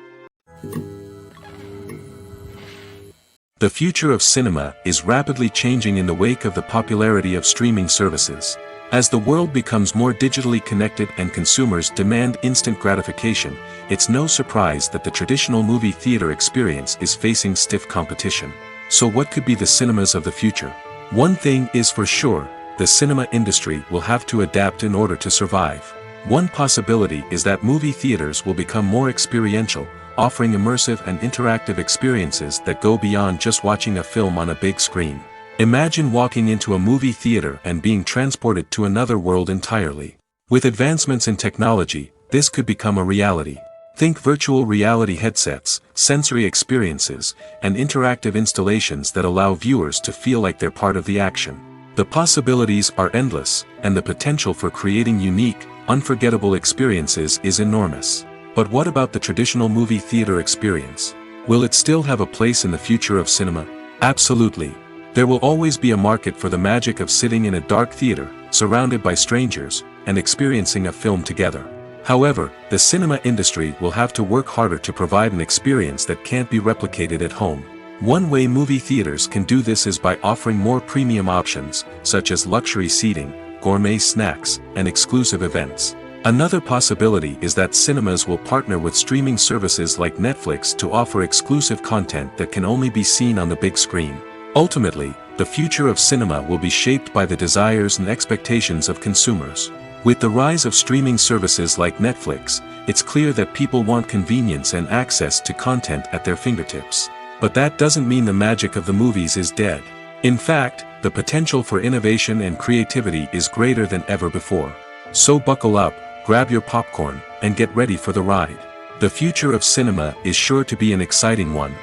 The future of cinema is rapidly changing in the wake of the popularity of streaming services. As the world becomes more digitally connected and consumers demand instant gratification, it's no surprise that the traditional movie theater experience is facing stiff competition. So what could be the cinemas of the future? One thing is for sure, the cinema industry will have to adapt in order to survive. One possibility is that movie theaters will become more experiential, offering immersive and interactive experiences that go beyond just watching a film on a big screen. Imagine walking into a movie theater and being transported to another world entirely. With advancements in technology, this could become a reality. Think virtual reality headsets, sensory experiences, and interactive installations that allow viewers to feel like they're part of the action. The possibilities are endless, and the potential for creating unique, unforgettable experiences is enormous. But what about the traditional movie theater experience? Will it still have a place in the future of cinema? Absolutely. There will always be a market for the magic of sitting in a dark theater, surrounded by strangers, and experiencing a film together. However, the cinema industry will have to work harder to provide an experience that can't be replicated at home. One way movie theaters can do this is by offering more premium options, such as luxury seating, gourmet snacks, and exclusive events. Another possibility is that cinemas will partner with streaming services like Netflix to offer exclusive content that can only be seen on the big screen. Ultimately, the future of cinema will be shaped by the desires and expectations of consumers. With the rise of streaming services like Netflix, it's clear that people want convenience and access to content at their fingertips. But that doesn't mean the magic of the movies is dead. In fact, the potential for innovation and creativity is greater than ever before. So buckle up, grab your popcorn, and get ready for the ride. The future of cinema is sure to be an exciting one.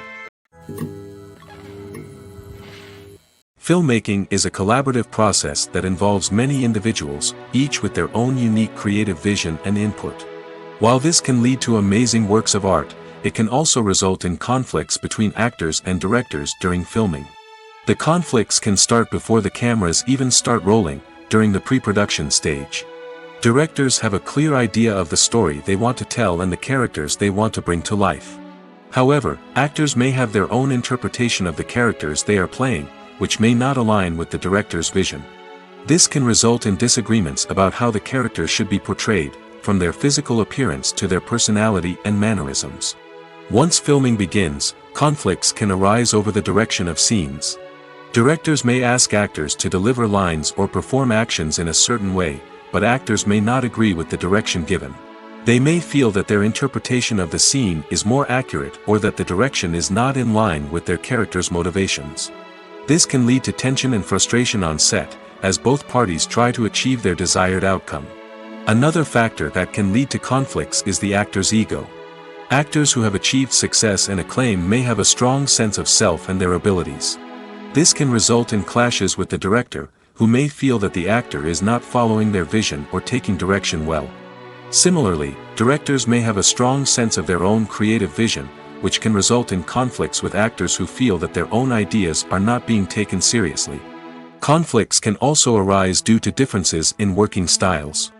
Filmmaking is a collaborative process that involves many individuals, each with their own unique creative vision and input. While this can lead to amazing works of art, it can also result in conflicts between actors and directors during filming. The conflicts can start before the cameras even start rolling, during the pre-production stage. Directors have a clear idea of the story they want to tell and the characters they want to bring to life. However, actors may have their own interpretation of the characters they are playing, which may not align with the director's vision. This can result in disagreements about how the characters should be portrayed, from their physical appearance to their personality and mannerisms. Once filming begins, conflicts can arise over the direction of scenes. Directors may ask actors to deliver lines or perform actions in a certain way, but actors may not agree with the direction given. They may feel that their interpretation of the scene is more accurate or that the direction is not in line with their character's motivations. This can lead to tension and frustration on set, as both parties try to achieve their desired outcome. Another factor that can lead to conflicts is the actor's ego. Actors who have achieved success and acclaim may have a strong sense of self and their abilities. This can result in clashes with the director, who may feel that the actor is not following their vision or taking direction well. Similarly, directors may have a strong sense of their own creative vision, which can result in conflicts with actors who feel that their own ideas are not being taken seriously. Conflicts can also arise due to differences in working styles.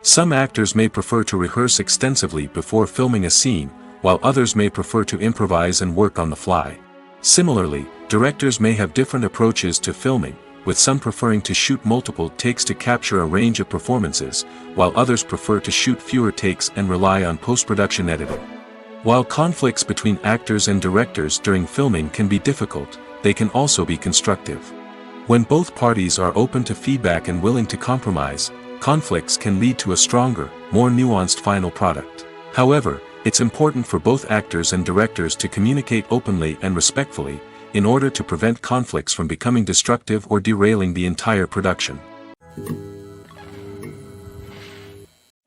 Some actors may prefer to rehearse extensively before filming a scene, while others may prefer to improvise and work on the fly. Similarly, directors may have different approaches to filming, with some preferring to shoot multiple takes to capture a range of performances, while others prefer to shoot fewer takes and rely on post-production editing. While conflicts between actors and directors during filming can be difficult, they can also be constructive. When both parties are open to feedback and willing to compromise, conflicts can lead to a stronger, more nuanced final product. However, it's important for both actors and directors to communicate openly and respectfully, in order to prevent conflicts from becoming destructive or derailing the entire production.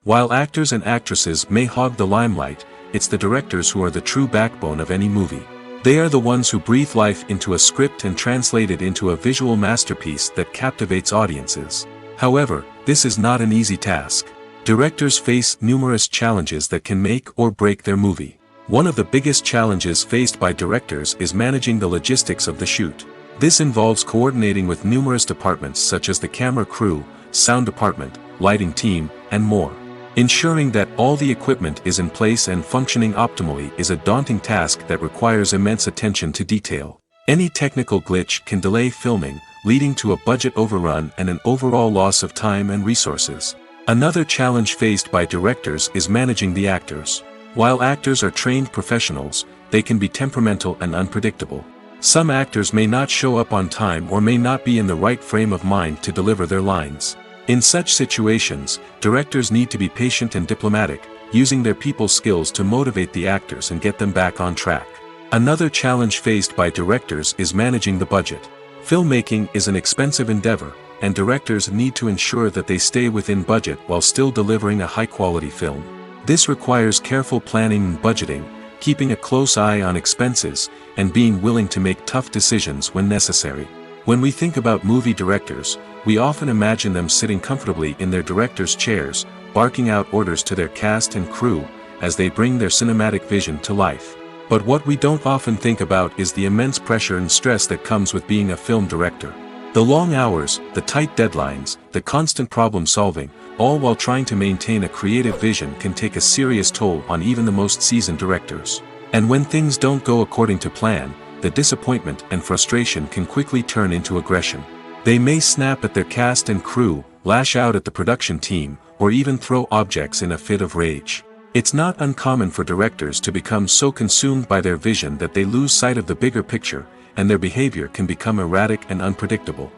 While actors and actresses may hog the limelight, it's the directors who are the true backbone of any movie. They are the ones who breathe life into a script and translate it into a visual masterpiece that captivates audiences. However, this is not an easy task. Directors face numerous challenges that can make or break their movie. One of the biggest challenges faced by directors is managing the logistics of the shoot. This involves coordinating with numerous departments such as the camera crew, sound department, lighting team, and more. Ensuring that all the equipment is in place and functioning optimally is a daunting task that requires immense attention to detail. Any technical glitch can delay filming, leading to a budget overrun and an overall loss of time and resources. Another challenge faced by directors is managing the actors. While actors are trained professionals, they can be temperamental and unpredictable. Some actors may not show up on time or may not be in the right frame of mind to deliver their lines. In such situations, directors need to be patient and diplomatic, using their people skills to motivate the actors and get them back on track. Another challenge faced by directors is managing the budget. Filmmaking is an expensive endeavor, and directors need to ensure that they stay within budget while still delivering a high-quality film. This requires careful planning and budgeting, keeping a close eye on expenses, and being willing to make tough decisions when necessary. When we think about movie directors, we often imagine them sitting comfortably in their director's chairs, barking out orders to their cast and crew, as they bring their cinematic vision to life. But what we don't often think about is the immense pressure and stress that comes with being a film director. The long hours, the tight deadlines, the constant problem solving, all while trying to maintain a creative vision can take a serious toll on even the most seasoned directors. And when things don't go according to plan, the disappointment and frustration can quickly turn into aggression. They may snap at their cast and crew, lash out at the production team, or even throw objects in a fit of rage. It's not uncommon for directors to become so consumed by their vision that they lose sight of the bigger picture, and their behavior can become erratic and unpredictable.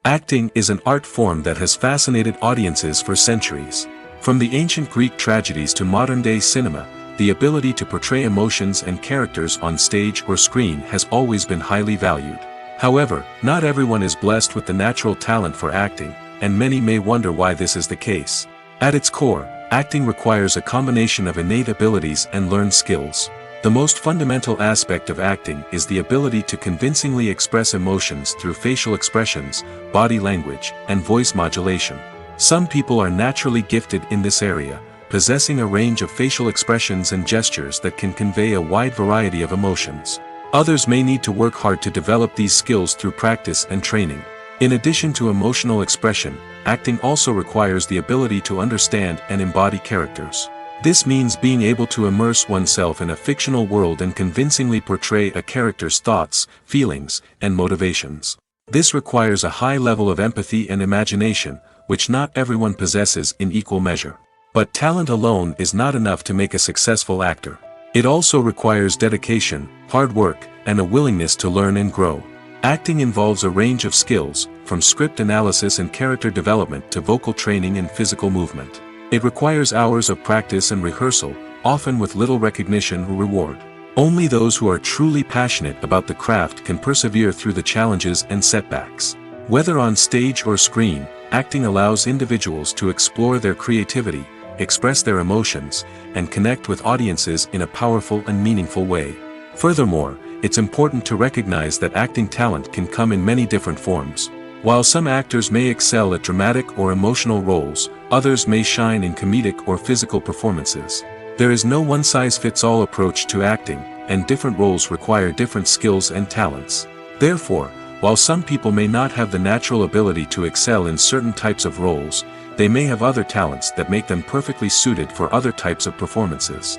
Acting is an art form that has fascinated audiences for centuries. From the ancient Greek tragedies to modern-day cinema, the ability to portray emotions and characters on stage or screen has always been highly valued. However, not everyone is blessed with the natural talent for acting, and many may wonder why this is the case. At its core, acting requires a combination of innate abilities and learned skills. The most fundamental aspect of acting is the ability to convincingly express emotions through facial expressions, body language, and voice modulation. Some people are naturally gifted in this area, possessing a range of facial expressions and gestures that can convey a wide variety of emotions. Others may need to work hard to develop these skills through practice and training. In addition to emotional expression, acting also requires the ability to understand and embody characters. This means being able to immerse oneself in a fictional world and convincingly portray a character's thoughts, feelings, and motivations. This requires a high level of empathy and imagination, which not everyone possesses in equal measure. But talent alone is not enough to make a successful actor. It also requires dedication, hard work, and a willingness to learn and grow. Acting involves a range of skills, from script analysis and character development to vocal training and physical movement. It requires hours of practice and rehearsal, often with little recognition or reward. Only those who are truly passionate about the craft can persevere through the challenges and setbacks. Whether on stage or screen, acting allows individuals to explore their creativity, express their emotions, and connect with audiences in a powerful and meaningful way. Furthermore, it's important to recognize that acting talent can come in many different forms. While some actors may excel at dramatic or emotional roles, others may shine in comedic or physical performances. There is no one-size-fits-all approach to acting, and different roles require different skills and talents. Therefore, while some people may not have the natural ability to excel in certain types of roles, they may have other talents that make them perfectly suited for other types of performances.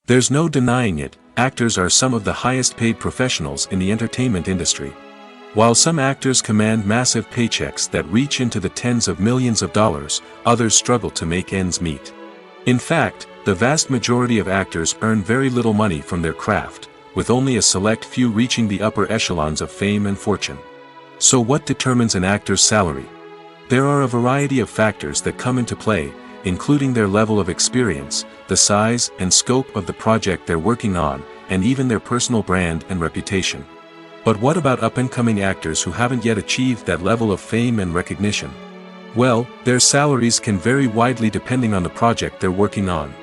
There's no denying it, actors are some of the highest paid professionals in the entertainment industry. While some actors command massive paychecks that reach into the tens of millions of dollars, others struggle to make ends meet. In fact, the vast majority of actors earn very little money from their craft, with only a select few reaching the upper echelons of fame and fortune. So what determines an actor's salary? There are a variety of factors that come into play, including their level of experience, the size and scope of the project they're working on, and even their personal brand and reputation. But what about up-and-coming actors who haven't yet achieved that level of fame and recognition? Well, their salaries can vary widely depending on the project they're working on.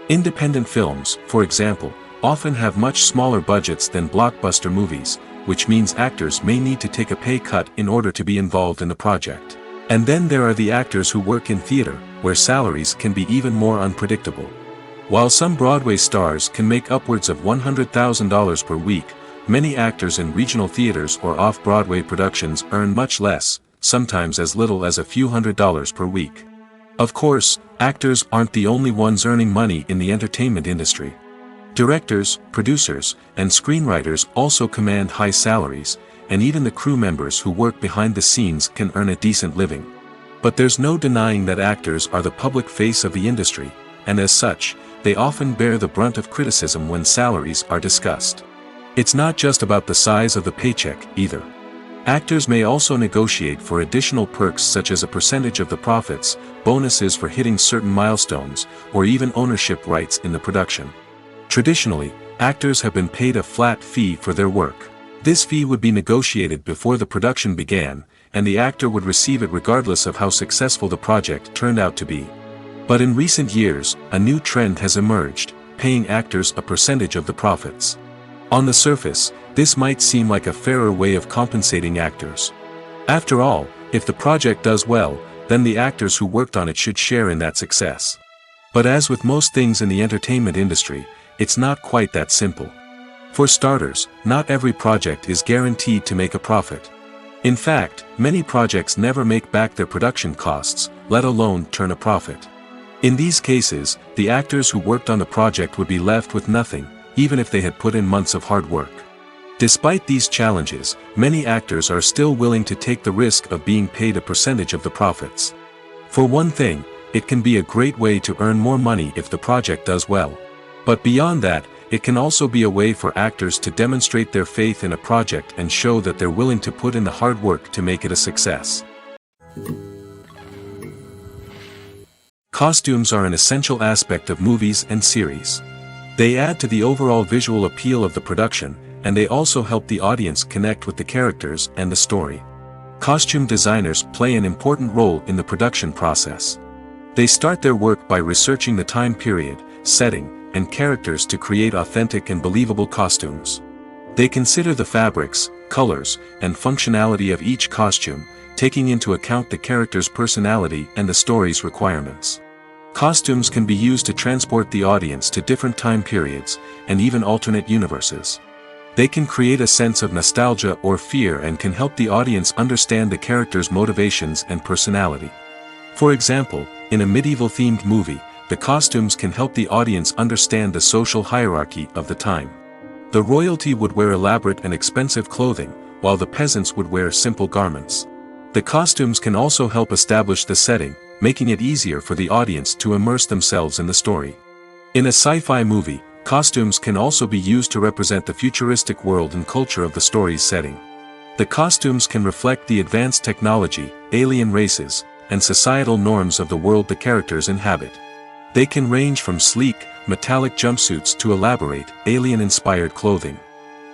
Independent films, for example, often have much smaller budgets than blockbuster movies, which means actors may need to take a pay cut in order to be involved in the project. And then there are the actors who work in theater, where salaries can be even more unpredictable. While some Broadway stars can make upwards of $100,000 per week, many actors in regional theaters or off-Broadway productions earn much less, sometimes as little as a few $100s per week. Of course, actors aren't the only ones earning money in the entertainment industry. Directors, producers, and screenwriters also command high salaries, and even the crew members who work behind the scenes can earn a decent living. But there's no denying that actors are the public face of the industry, and as such, they often bear the brunt of criticism when salaries are discussed. It's not just about the size of the paycheck, either. Actors may also negotiate for additional perks such as a percentage of the profits, bonuses for hitting certain milestones, or even ownership rights in the production. Traditionally, actors have been paid a flat fee for their work. This fee would be negotiated before the production began, and the actor would receive it regardless of how successful the project turned out to be. But in recent years, a new trend has emerged, paying actors a percentage of the profits. On the surface, this might seem like a fairer way of compensating actors. After all, if the project does well, then the actors who worked on it should share in that success. But as with most things in the entertainment industry, it's not quite that simple. For starters, not every project is guaranteed to make a profit. In fact, many projects never make back their production costs, let alone turn a profit. In these cases, the actors who worked on the project would be left with nothing, even if they had put in months of hard work. Despite these challenges, many actors are still willing to take the risk of being paid a percentage of the profits. For one thing, it can be a great way to earn more money if the project does well. But beyond that, it can also be a way for actors to demonstrate their faith in a project and show that they're willing to put in the hard work to make it a success. Costumes are an essential aspect of movies and series. They add to the overall visual appeal of the production, and they also help the audience connect with the characters and the story. Costume designers play an important role in the production process. They start their work by researching the time period, setting, and characters to create authentic and believable costumes. They consider the fabrics, colors, and functionality of each costume, taking into account the character's personality and the story's requirements. Costumes can be used to transport the audience to different time periods, and even alternate universes. They can create a sense of nostalgia or fear and can help the audience understand the character's motivations and personality. For example, in a medieval-themed movie, the costumes can help the audience understand the social hierarchy of the time. The royalty would wear elaborate and expensive clothing, while the peasants would wear simple garments. The costumes can also help establish the setting, making it easier for the audience to immerse themselves in the story. In a sci-fi movie, costumes can also be used to represent the futuristic world and culture of the story's setting. The costumes can reflect the advanced technology, alien races, and societal norms of the world the characters inhabit. They can range from sleek, metallic jumpsuits to elaborate, alien-inspired clothing.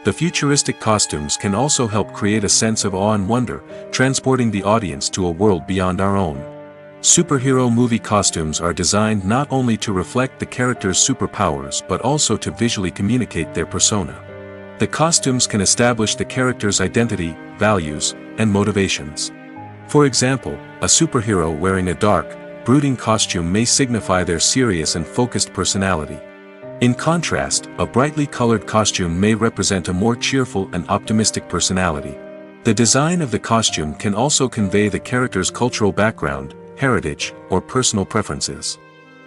The futuristic costumes can also help create a sense of awe and wonder, transporting the audience to a world beyond our own. Superhero movie costumes are designed not only to reflect the character's superpowers but also to visually communicate their persona. The costumes can establish the character's identity, values, and motivations. For example, a superhero wearing a dark, brooding costume may signify their serious and focused personality. In contrast, a brightly colored costume may represent a more cheerful and optimistic personality. The design of the costume can also convey the character's cultural background, heritage, or personal preferences.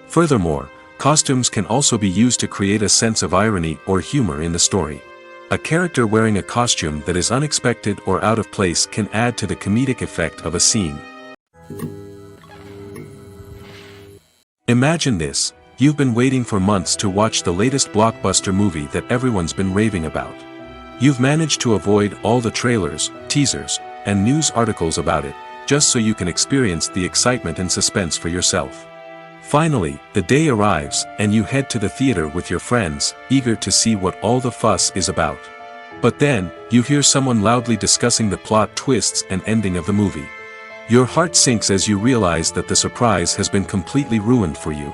Furthermore, costumes can also be used to create a sense of irony or humor in the story. A character wearing a costume that is unexpected or out of place can add to the comedic effect of a scene. Imagine this: you've been waiting for months to watch the latest blockbuster movie that everyone's been raving about. You've managed to avoid all the trailers, teasers, and news articles about it, just so you can experience the excitement and suspense for yourself. Finally, the day arrives, and you head to the theater with your friends, eager to see what all the fuss is about. But then, you hear someone loudly discussing the plot twists and ending of the movie. Your heart sinks as you realize that the surprise has been completely ruined for you.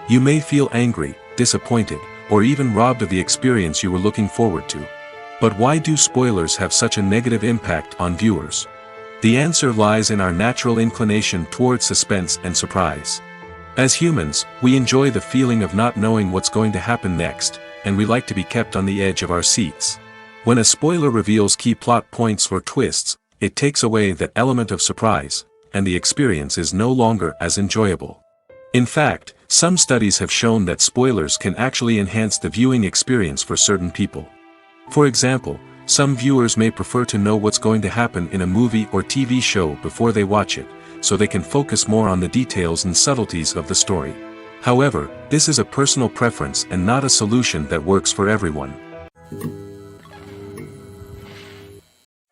You may feel angry, disappointed, or even robbed of the experience you were looking forward to. But why do spoilers have such a negative impact on viewers? The answer lies in our natural inclination toward suspense and surprise. As humans, we enjoy the feeling of not knowing what's going to happen next, and we like to be kept on the edge of our seats. When a spoiler reveals key plot points or twists, it takes away that element of surprise, and the experience is no longer as enjoyable. In fact, some studies have shown that spoilers can actually enhance the viewing experience for certain people. For example, some viewers may prefer to know what's going to happen in a movie or TV show before they watch it, so they can focus more on the details and subtleties of the story. However, this is a personal preference and not a solution that works for everyone.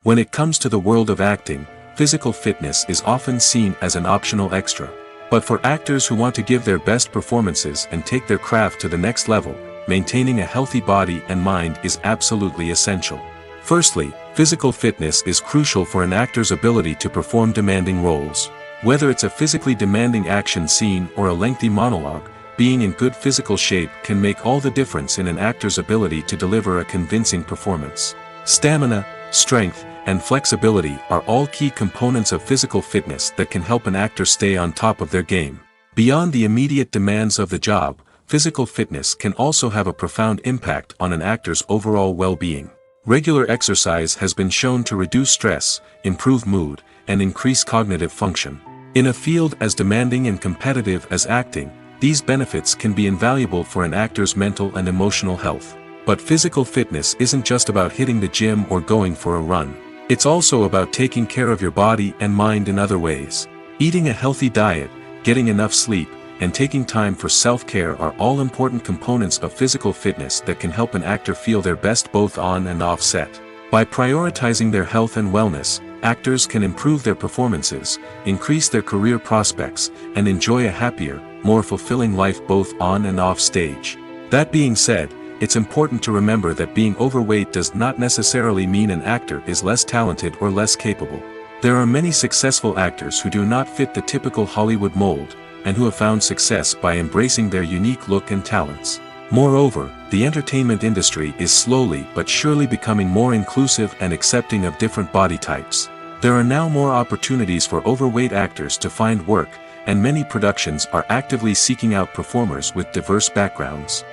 When it comes to the world of acting, physical fitness is often seen as an optional extra. But for actors who want to give their best performances and take their craft to the next level, maintaining a healthy body and mind is absolutely essential. Firstly, physical fitness is crucial for an actor's ability to perform demanding roles. Whether it's a physically demanding action scene or a lengthy monologue, being in good physical shape can make all the difference in an actor's ability to deliver a convincing performance. Stamina, strength, and flexibility are all key components of physical fitness that can help an actor stay on top of their game. Beyond the immediate demands of the job, physical fitness can also have a profound impact on an actor's overall well-being. Regular exercise has been shown to reduce stress, improve mood, and increase cognitive function. In a field as demanding and competitive as acting, these benefits can be invaluable for an actor's mental and emotional health. But physical fitness isn't just about hitting the gym or going for a run. It's also about taking care of your body and mind in other ways. Eating a healthy diet, getting enough sleep, and taking time for self-care are all important components of physical fitness that can help an actor feel their best both on and off set. By prioritizing their health and wellness, actors can improve their performances, increase their career prospects, and enjoy a happier, more fulfilling life both on and off stage. That being said, it's important to remember that being overweight does not necessarily mean an actor is less talented or less capable. There are many successful actors who do not fit the typical Hollywood mold, and who have found success by embracing their unique look and talents. Moreover, the entertainment industry is slowly but surely becoming more inclusive and accepting of different body types. There are now more opportunities for overweight actors to find work, and many productions are actively seeking out performers with diverse backgrounds.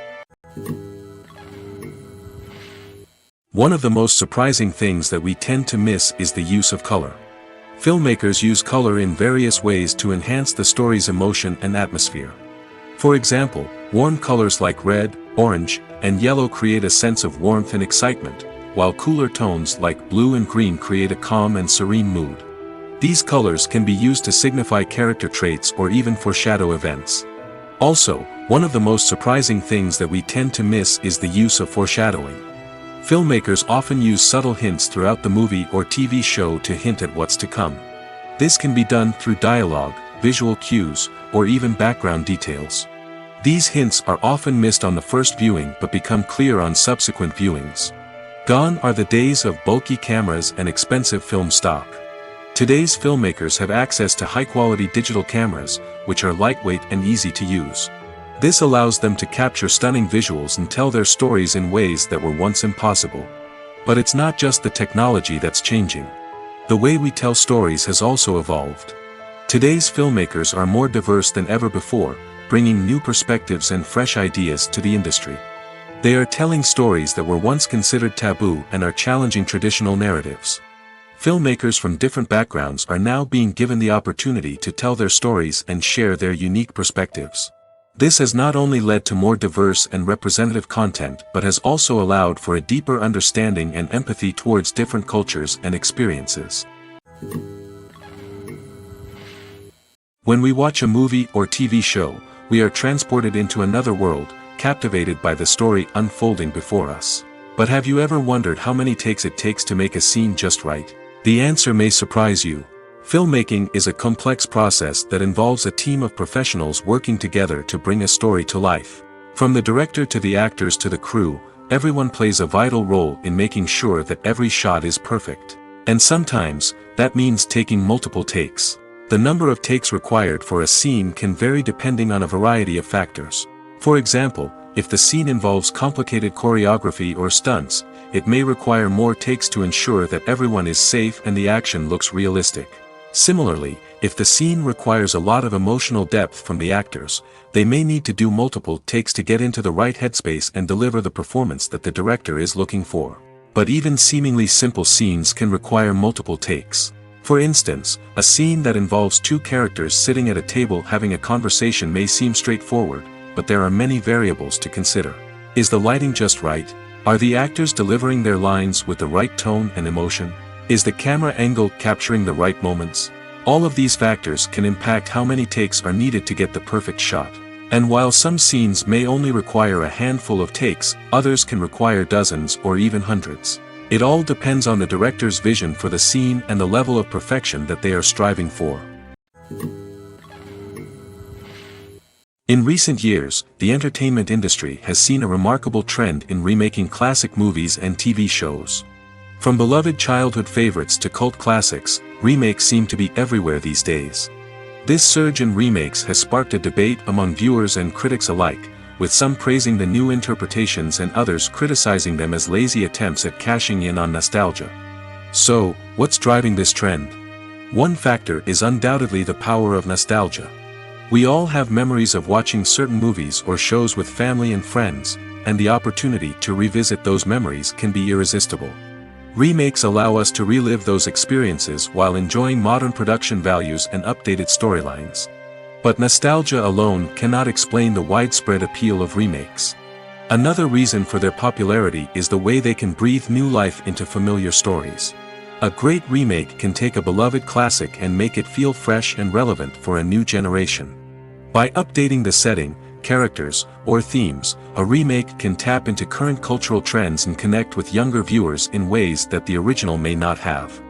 One of the most surprising things that we tend to miss is the use of color. Filmmakers use color in various ways to enhance the story's emotion and atmosphere. For example, warm colors like red, orange, and yellow create a sense of warmth and excitement, while cooler tones like blue and green create a calm and serene mood. These colors can be used to signify character traits or even foreshadow events. Also, one of the most surprising things that we tend to miss is the use of foreshadowing. Filmmakers often use subtle hints throughout the movie or TV show to hint at what's to come. This can be done through dialogue, visual cues, or even background details. These hints are often missed on the first viewing but become clear on subsequent viewings. Gone are the days of bulky cameras and expensive film stock. Today's filmmakers have access to high-quality digital cameras, which are lightweight and easy to use. This allows them to capture stunning visuals and tell their stories in ways that were once impossible. But it's not just the technology that's changing. The way we tell stories has also evolved. Today's filmmakers are more diverse than ever before, bringing new perspectives and fresh ideas to the industry. They are telling stories that were once considered taboo and are challenging traditional narratives. Filmmakers from different backgrounds are now being given the opportunity to tell their stories and share their unique perspectives. This has not only led to more diverse and representative content but has also allowed for a deeper understanding and empathy towards different cultures and experiences. When we watch a movie or TV show, we are transported into another world, captivated by the story unfolding before us. But have you ever wondered how many takes it takes to make a scene just right? The answer may surprise you. Filmmaking is a complex process that involves a team of professionals working together to bring a story to life. From the director to the actors to the crew, everyone plays a vital role in making sure that every shot is perfect. And sometimes, that means taking multiple takes. The number of takes required for a scene can vary depending on a variety of factors. For example, if the scene involves complicated choreography or stunts, it may require more takes to ensure that everyone is safe and the action looks realistic. Similarly, if the scene requires a lot of emotional depth from the actors, they may need to do multiple takes to get into the right headspace and deliver the performance that the director is looking for. But even seemingly simple scenes can require multiple takes. For instance, a scene that involves two characters sitting at a table having a conversation may seem straightforward, but there are many variables to consider. Is the lighting just right? Are the actors delivering their lines with the right tone and emotion? Is the camera angle capturing the right moments? All of these factors can impact how many takes are needed to get the perfect shot. And while some scenes may only require a handful of takes, others can require dozens or even hundreds. It all depends on the director's vision for the scene and the level of perfection that they are striving for. In recent years, the entertainment industry has seen a remarkable trend in remaking classic movies and TV shows. From beloved childhood favorites to cult classics, remakes seem to be everywhere these days. This surge in remakes has sparked a debate among viewers and critics alike, with some praising the new interpretations and others criticizing them as lazy attempts at cashing in on nostalgia. So, what's driving this trend? One factor is undoubtedly the power of nostalgia. We all have memories of watching certain movies or shows with family and friends, and the opportunity to revisit those memories can be irresistible. Remakes allow us to relive those experiences while enjoying modern production values and updated storylines. But nostalgia alone cannot explain the widespread appeal of remakes. Another reason for their popularity is the way they can breathe new life into familiar stories. A great remake can take a beloved classic and make it feel fresh and relevant for a new generation. By updating the setting, characters, or themes, a remake can tap into current cultural trends and connect with younger viewers in ways that the original may not have.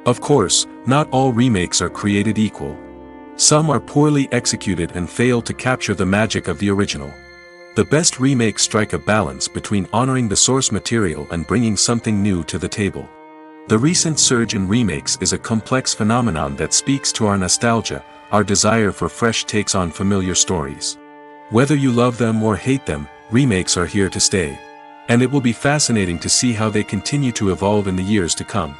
Of course, not all remakes are created equal. Some are poorly executed and fail to capture the magic of the original. The best remakes strike a balance between honoring the source material and bringing something new to the table. The recent surge in remakes is a complex phenomenon that speaks to our nostalgia, our desire for fresh takes on familiar stories. Whether you love them or hate them, remakes are here to stay. And it will be fascinating to see how they continue to evolve in the years to come.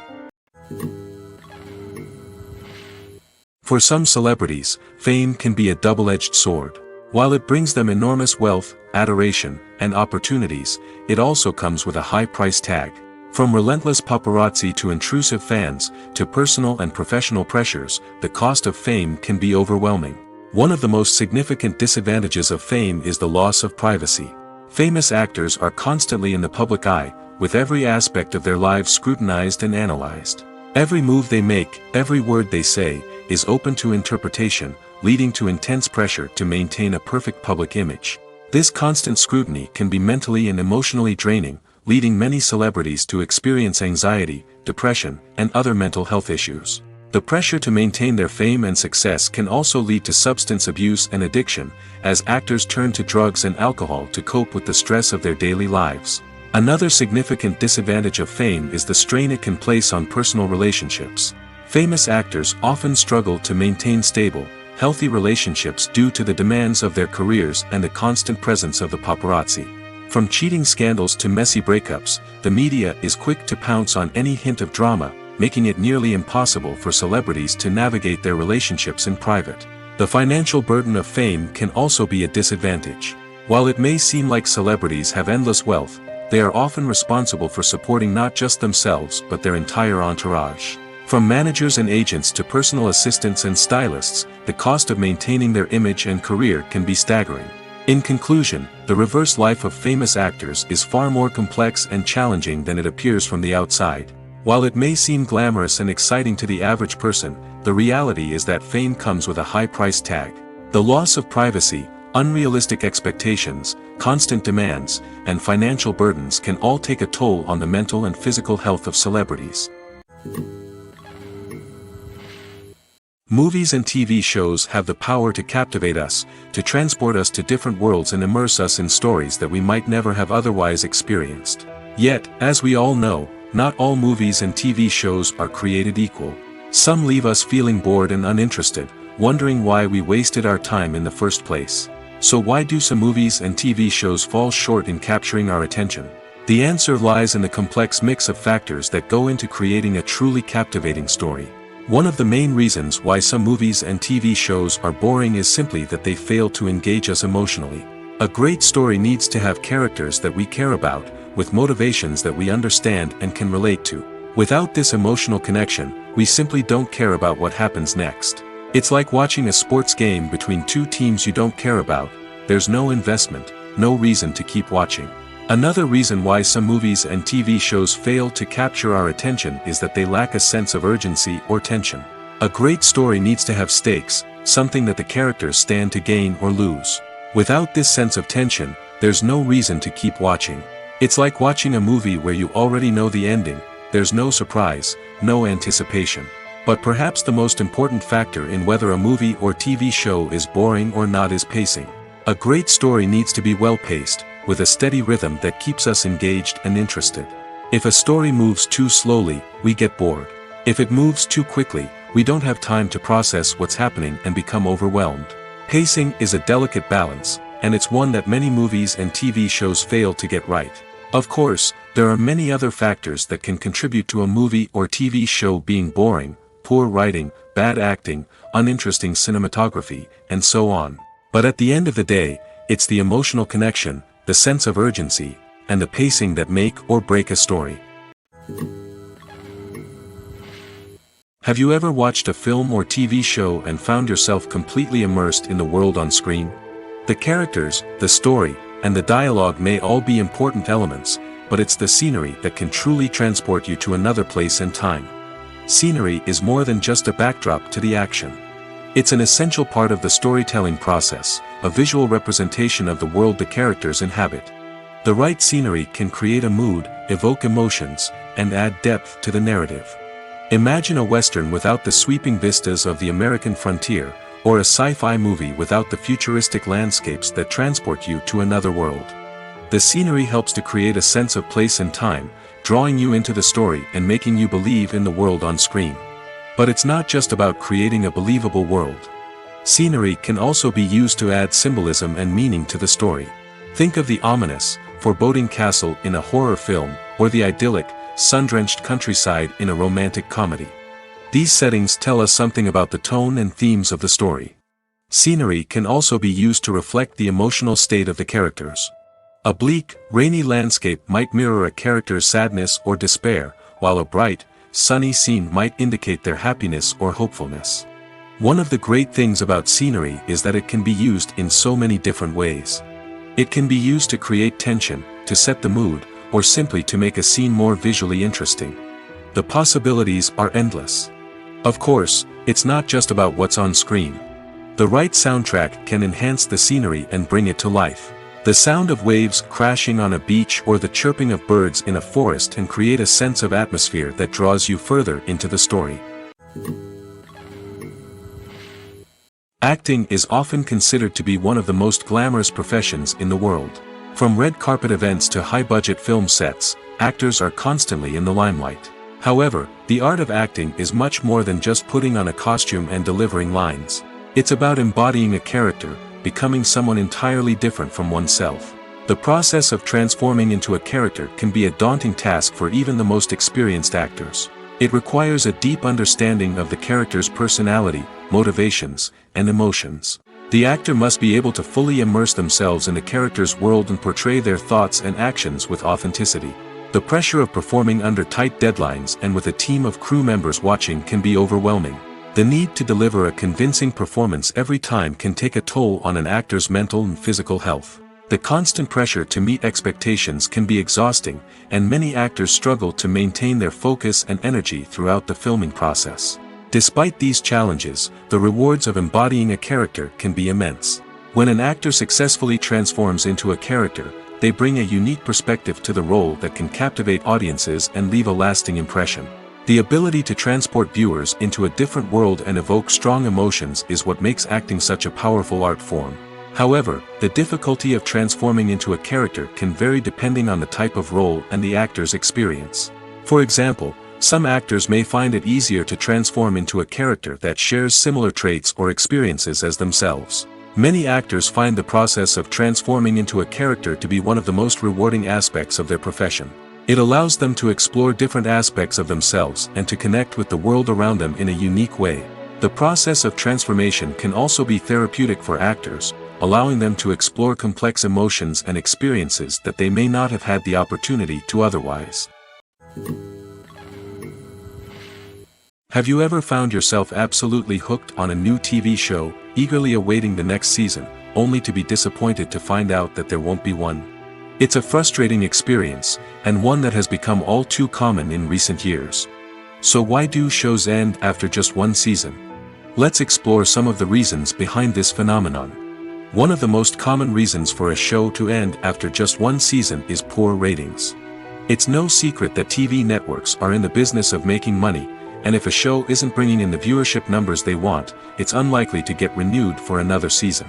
For some celebrities, fame can be a double-edged sword. While it brings them enormous wealth, adoration, and opportunities, it also comes with a high price tag. From relentless paparazzi to intrusive fans, to personal and professional pressures, the cost of fame can be overwhelming. One of the most significant disadvantages of fame is the loss of privacy. Famous actors are constantly in the public eye, with every aspect of their lives scrutinized and analyzed. Every move they make, every word they say, is open to interpretation, leading to intense pressure to maintain a perfect public image. This constant scrutiny can be mentally and emotionally draining, leading many celebrities to experience anxiety, depression, and other mental health issues. The pressure to maintain their fame and success can also lead to substance abuse and addiction, as actors turn to drugs and alcohol to cope with the stress of their daily lives. Another significant disadvantage of fame is the strain it can place on personal relationships. Famous actors often struggle to maintain stable, healthy relationships due to the demands of their careers and the constant presence of the paparazzi. From cheating scandals to messy breakups, the media is quick to pounce on any hint of drama, making it nearly impossible for celebrities to navigate their relationships in private. The financial burden of fame can also be a disadvantage. While it may seem like celebrities have endless wealth, they are often responsible for supporting not just themselves but their entire entourage. From managers and agents to personal assistants and stylists, the cost of maintaining their image and career can be staggering. In conclusion, the reverse life of famous actors is far more complex and challenging than it appears from the outside. While it may seem glamorous and exciting to the average person, the reality is that fame comes with a high price tag. The loss of privacy, unrealistic expectations, constant demands, and financial burdens can all take a toll on the mental and physical health of celebrities. Movies and TV shows have the power to captivate us, to transport us to different worlds and immerse us in stories that we might never have otherwise experienced. Yet, as we all know, not all movies and TV shows are created equal. Some leave us feeling bored and uninterested, wondering why we wasted our time in the first place. So why do some movies and TV shows fall short in capturing our attention? The answer lies in the complex mix of factors that go into creating a truly captivating story. One of the main reasons why some movies and TV shows are boring is simply that they fail to engage us emotionally. A great story needs to have characters that we care about, with motivations that we understand and can relate to. Without this emotional connection, we simply don't care about what happens next. It's like watching a sports game between two teams you don't care about. There's no investment, no reason to keep watching. Another reason why some movies and TV shows fail to capture our attention is that they lack a sense of urgency or tension. A great story needs to have stakes, something that the characters stand to gain or lose. Without this sense of tension, there's no reason to keep watching. It's like watching a movie where you already know the ending. There's no surprise, no anticipation. But perhaps the most important factor in whether a movie or TV show is boring or not is pacing. A great story needs to be well-paced, with a steady rhythm that keeps us engaged and interested. If a story moves too slowly, we get bored. If it moves too quickly, we don't have time to process what's happening and become overwhelmed. Pacing is a delicate balance, and it's one that many movies and TV shows fail to get right. Of course, there are many other factors that can contribute to a movie or TV show being boring: poor writing, bad acting, uninteresting cinematography, and so on. But at the end of the day, it's the emotional connection, the sense of urgency, and the pacing that make or break a story. Have you ever watched a film or TV show and found yourself completely immersed in the world on screen? The characters, the story, and the dialogue may all be important elements, but it's the scenery that can truly transport you to another place and time. Scenery is more than just a backdrop to the action. It's an essential part of the storytelling process, a visual representation of the world the characters inhabit. The right scenery can create a mood, evoke emotions, and add depth to the narrative. Imagine a Western without the sweeping vistas of the American frontier, or a sci-fi movie without the futuristic landscapes that transport you to another world. The scenery helps to create a sense of place and time, drawing you into the story and making you believe in the world on screen. But it's not just about creating a believable world. Scenery can also be used to add symbolism and meaning to the story. Think of the ominous, foreboding castle in a horror film, or the idyllic, sun-drenched countryside in a romantic comedy. These settings tell us something about the tone and themes of the story. Scenery can also be used to reflect the emotional state of the characters. A bleak, rainy landscape might mirror a character's sadness or despair, while a bright, sunny scene might indicate their happiness or hopefulness. One of the great things about scenery is that it can be used in so many different ways. It can be used to create tension, to set the mood, or simply to make a scene more visually interesting. The possibilities are endless. Of course, it's not just about what's on screen. The right soundtrack can enhance the scenery and bring it to life. The sound of waves crashing on a beach or the chirping of birds in a forest can create a sense of atmosphere that draws you further into the story. Acting is often considered to be one of the most glamorous professions in the world. From red carpet events to high-budget film sets, actors are constantly in the limelight. However, the art of acting is much more than just putting on a costume and delivering lines. It's about embodying a character, becoming someone entirely different from oneself. The process of transforming into a character can be a daunting task for even the most experienced actors. It requires a deep understanding of the character's personality, motivations, and emotions. The actor must be able to fully immerse themselves in the character's world and portray their thoughts and actions with authenticity. The pressure of performing under tight deadlines and with a team of crew members watching can be overwhelming. The need to deliver a convincing performance every time can take a toll on an actor's mental and physical health. The constant pressure to meet expectations can be exhausting, and many actors struggle to maintain their focus and energy throughout the filming process. Despite these challenges, the rewards of embodying a character can be immense. When an actor successfully transforms into a character, they bring a unique perspective to the role that can captivate audiences and leave a lasting impression. The ability to transport viewers into a different world and evoke strong emotions is what makes acting such a powerful art form. However, the difficulty of transforming into a character can vary depending on the type of role and the actor's experience. For example, some actors may find it easier to transform into a character that shares similar traits or experiences as themselves. Many actors find the process of transforming into a character to be one of the most rewarding aspects of their profession. It allows them to explore different aspects of themselves and to connect with the world around them in a unique way. The process of transformation can also be therapeutic for actors, allowing them to explore complex emotions and experiences that they may not have had the opportunity to otherwise. Have you ever found yourself absolutely hooked on a new TV show, eagerly awaiting the next season, only to be disappointed to find out that there won't be one? It's a frustrating experience, and one that has become all too common in recent years. So why do shows end after just one season? Let's explore some of the reasons behind this phenomenon. One of the most common reasons for a show to end after just one season is poor ratings. It's no secret that TV networks are in the business of making money, and if a show isn't bringing in the viewership numbers they want, it's unlikely to get renewed for another season.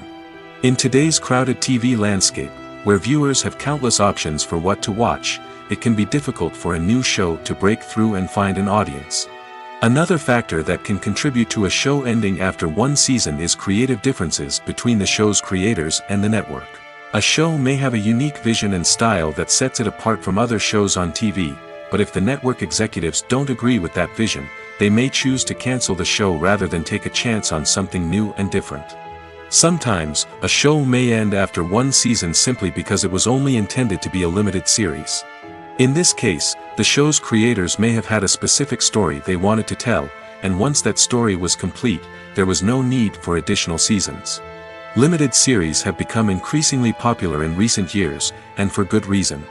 In today's crowded TV landscape, where viewers have countless options for what to watch, it can be difficult for a new show to break through and find an audience. Another factor that can contribute to a show ending after one season is creative differences between the show's creators and the network. A show may have a unique vision and style that sets it apart from other shows on TV, but if the network executives don't agree with that vision, they may choose to cancel the show rather than take a chance on something new and different. Sometimes, a show may end after one season simply because it was only intended to be a limited series. In this case, the show's creators may have had a specific story they wanted to tell, and once that story was complete, there was no need for additional seasons. Limited series have become increasingly popular in recent years, and for good reason.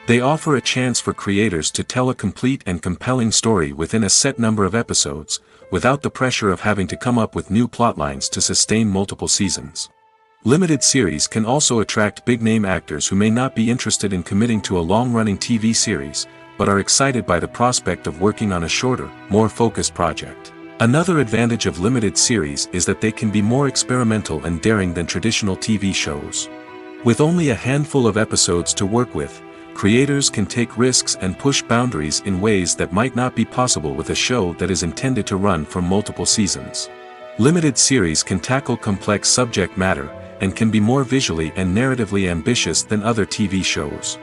They offer a chance for creators to tell a complete and compelling story within a set number of episodes, without the pressure of having to come up with new plotlines to sustain multiple seasons. Limited series can also attract big-name actors who may not be interested in committing to a long-running TV series, but are excited by the prospect of working on a shorter, more focused project. Another advantage of limited series is that they can be more experimental and daring than traditional TV shows. With only a handful of episodes to work with, creators can take risks and push boundaries in ways that might not be possible with a show that is intended to run for multiple seasons. Limited series can tackle complex subject matter, and can be more visually and narratively ambitious than other TV shows.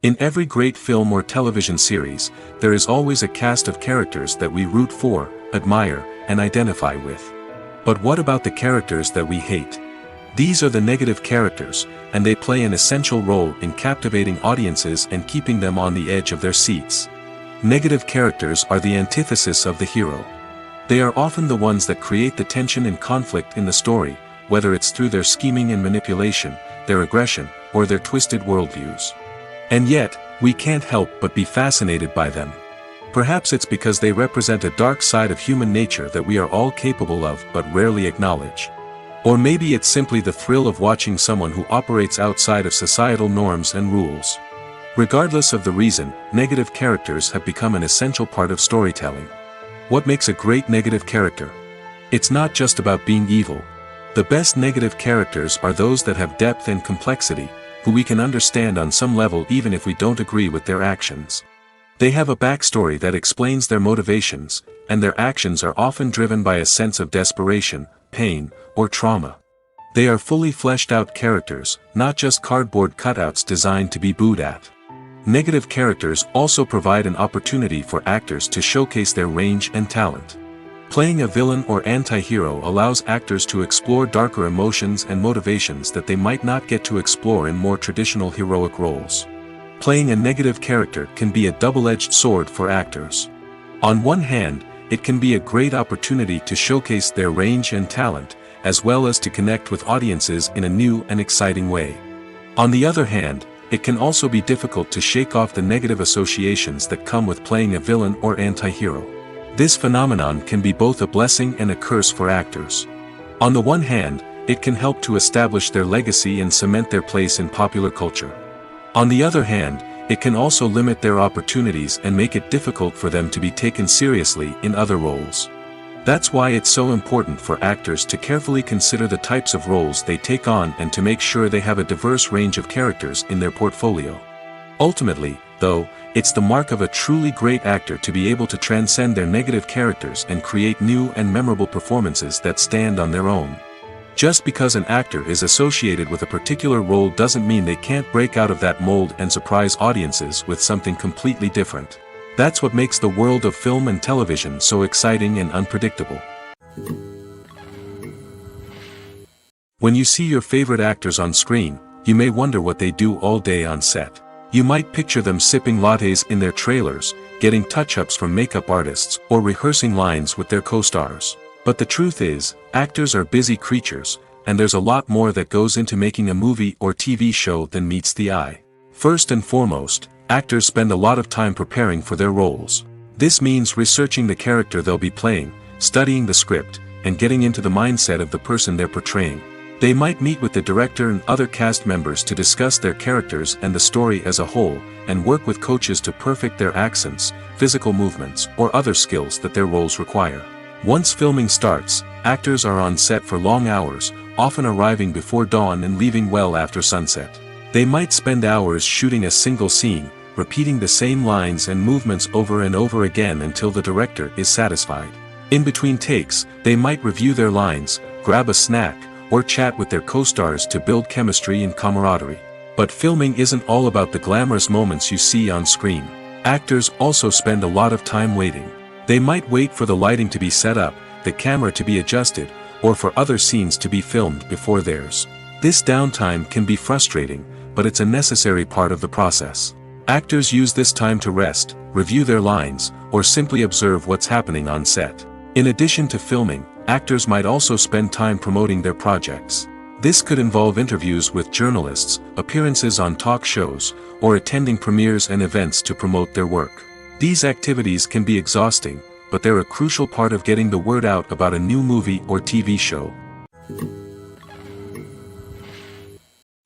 In every great film or television series, there is always a cast of characters that we root for, admire, and identify with. But what about the characters that we hate? These are the negative characters, and they play an essential role in captivating audiences and keeping them on the edge of their seats. Negative characters are the antithesis of the hero. They are often the ones that create the tension and conflict in the story, whether it's through their scheming and manipulation, their aggression, or their twisted worldviews. And yet, we can't help but be fascinated by them. Perhaps it's because they represent a dark side of human nature that we are all capable of but rarely acknowledge. Or maybe it's simply the thrill of watching someone who operates outside of societal norms and rules. Regardless of the reason, negative characters have become an essential part of storytelling. What makes a great negative character? It's not just about being evil. The best negative characters are those that have depth and complexity, who we can understand on some level even if we don't agree with their actions. They have a backstory that explains their motivations, and their actions are often driven by a sense of desperation, pain, or trauma. They are fully fleshed out characters, not just cardboard cutouts designed to be booed at. Negative characters also provide an opportunity for actors to showcase their range and talent. Playing a villain or anti-hero allows actors to explore darker emotions and motivations that they might not get to explore in more traditional heroic roles. Playing a negative character can be a double-edged sword for actors. On one hand, it can be a great opportunity to showcase their range and talent, as well as to connect with audiences in a new and exciting way. On the other hand, it can also be difficult to shake off the negative associations that come with playing a villain or anti-hero. This phenomenon can be both a blessing and a curse for actors. On the one hand, it can help to establish their legacy and cement their place in popular culture. On the other hand, it can also limit their opportunities and make it difficult for them to be taken seriously in other roles. That's why it's so important for actors to carefully consider the types of roles they take on and to make sure they have a diverse range of characters in their portfolio. Ultimately, though, it's the mark of a truly great actor to be able to transcend their negative characters and create new and memorable performances that stand on their own. Just because an actor is associated with a particular role doesn't mean they can't break out of that mold and surprise audiences with something completely different. That's what makes the world of film and television so exciting and unpredictable. When you see your favorite actors on screen, you may wonder what they do all day on set. You might picture them sipping lattes in their trailers, getting touch-ups from makeup artists, or rehearsing lines with their co-stars. But the truth is, actors are busy creatures, and there's a lot more that goes into making a movie or TV show than meets the eye. First and foremost, actors spend a lot of time preparing for their roles. This means researching the character they'll be playing, studying the script, and getting into the mindset of the person they're portraying. They might meet with the director and other cast members to discuss their characters and the story as a whole, and work with coaches to perfect their accents, physical movements, or other skills that their roles require. Once filming starts, actors are on set for long hours, often arriving before dawn and leaving well after sunset. They might spend hours shooting a single scene, repeating the same lines and movements over and over again until the director is satisfied. In between takes, they might review their lines, grab a snack, or chat with their co-stars to build chemistry and camaraderie. But filming isn't all about the glamorous moments you see on screen. Actors also spend a lot of time waiting. They might wait for the lighting to be set up, the camera to be adjusted, or for other scenes to be filmed before theirs. This downtime can be frustrating, but it's a necessary part of the process. Actors use this time to rest, review their lines, or simply observe what's happening on set. In addition to filming, actors might also spend time promoting their projects. This could involve interviews with journalists, appearances on talk shows, or attending premieres and events to promote their work. These activities can be exhausting, but they're a crucial part of getting the word out about a new movie or TV show.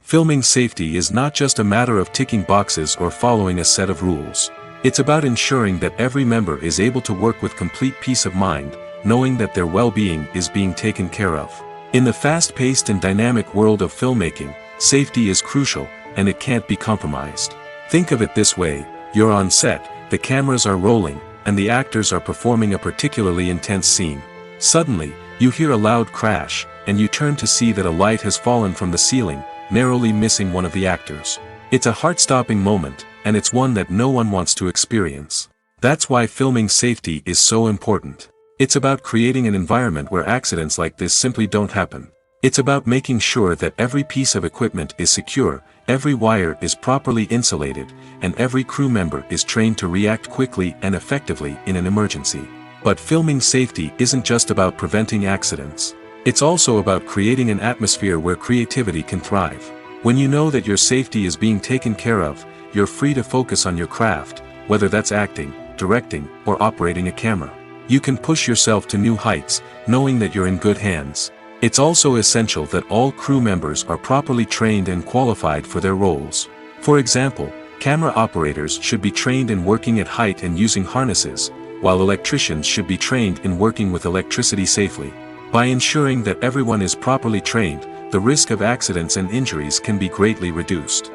Filming safety is not just a matter of ticking boxes or following a set of rules. It's about ensuring that every member is able to work with complete peace of mind, knowing that their well-being is being taken care of. In the fast-paced and dynamic world of filmmaking, safety is crucial, and it can't be compromised. Think of it this way: you're on set, the cameras are rolling, and the actors are performing a particularly intense scene. Suddenly, you hear a loud crash, and you turn to see that a light has fallen from the ceiling, narrowly missing one of the actors. It's a heart-stopping moment, and it's one that no one wants to experience. That's why filming safety is so important. It's about creating an environment where accidents like this simply don't happen. It's about making sure that every piece of equipment is secure, every wire is properly insulated, and every crew member is trained to react quickly and effectively in an emergency. But filming safety isn't just about preventing accidents. It's also about creating an atmosphere where creativity can thrive. When you know that your safety is being taken care of, you're free to focus on your craft, whether that's acting, directing, or operating a camera. You can push yourself to new heights, knowing that you're in good hands. It's also essential that all crew members are properly trained and qualified for their roles. For example, camera operators should be trained in working at height and using harnesses, while electricians should be trained in working with electricity safely. By ensuring that everyone is properly trained, the risk of accidents and injuries can be greatly reduced.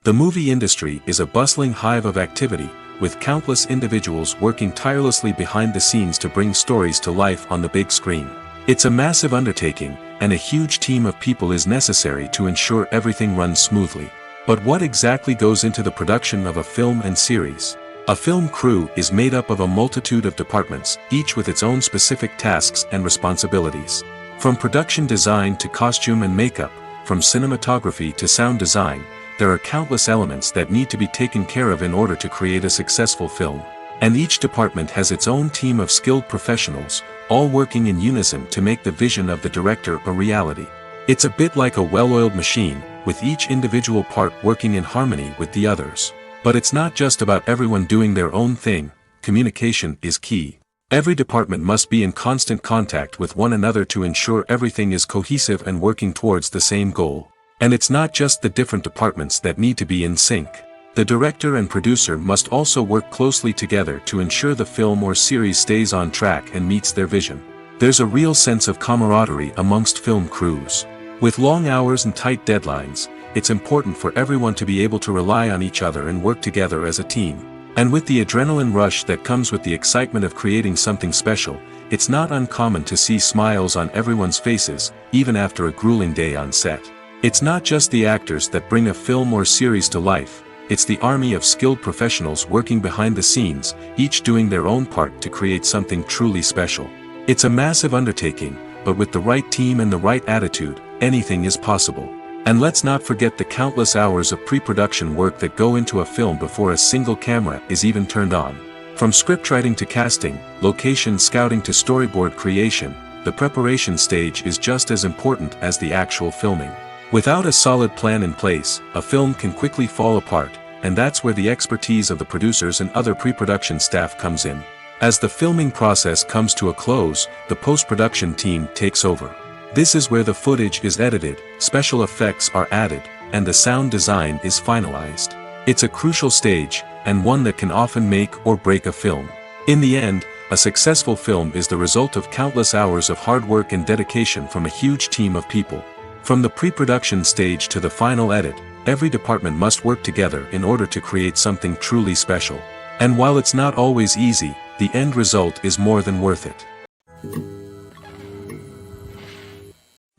The movie industry is a bustling hive of activity, with countless individuals working tirelessly behind the scenes to bring stories to life on the big screen. It's a massive undertaking, and a huge team of people is necessary to ensure everything runs smoothly. But what exactly goes into the production of a film and series? A film crew is made up of a multitude of departments, each with its own specific tasks and responsibilities. From production design to costume and makeup, from cinematography to sound design, there are countless elements that need to be taken care of in order to create a successful film. And each department has its own team of skilled professionals, all working in unison to make the vision of the director a reality. It's a bit like a well-oiled machine, with each individual part working in harmony with the others. But it's not just about everyone doing their own thing. Communication is key. Every department must be in constant contact with one another to ensure everything is cohesive and working towards the same goal. And it's not just the different departments that need to be in sync. The director and producer must also work closely together to ensure the film or series stays on track and meets their vision. There's a real sense of camaraderie amongst film crews. With long hours and tight deadlines, it's important for everyone to be able to rely on each other and work together as a team. And with the adrenaline rush that comes with the excitement of creating something special, it's not uncommon to see smiles on everyone's faces, even after a grueling day on set. It's not just the actors that bring a film or series to life, it's the army of skilled professionals working behind the scenes, each doing their own part to create something truly special. It's a massive undertaking, but with the right team and the right attitude, anything is possible. And let's not forget the countless hours of pre-production work that go into a film before a single camera is even turned on. From scriptwriting to casting, location scouting to storyboard creation, the preparation stage is just as important as the actual filming. Without a solid plan in place, a film can quickly fall apart, and that's where the expertise of the producers and other pre-production staff comes in. As the filming process comes to a close, the post-production team takes over. This is where the footage is edited, special effects are added, and the sound design is finalized. It's a crucial stage, and one that can often make or break a film. In the end, a successful film is the result of countless hours of hard work and dedication from a huge team of people. From the pre-production stage to the final edit, every department must work together in order to create something truly special. And while it's not always easy, the end result is more than worth it.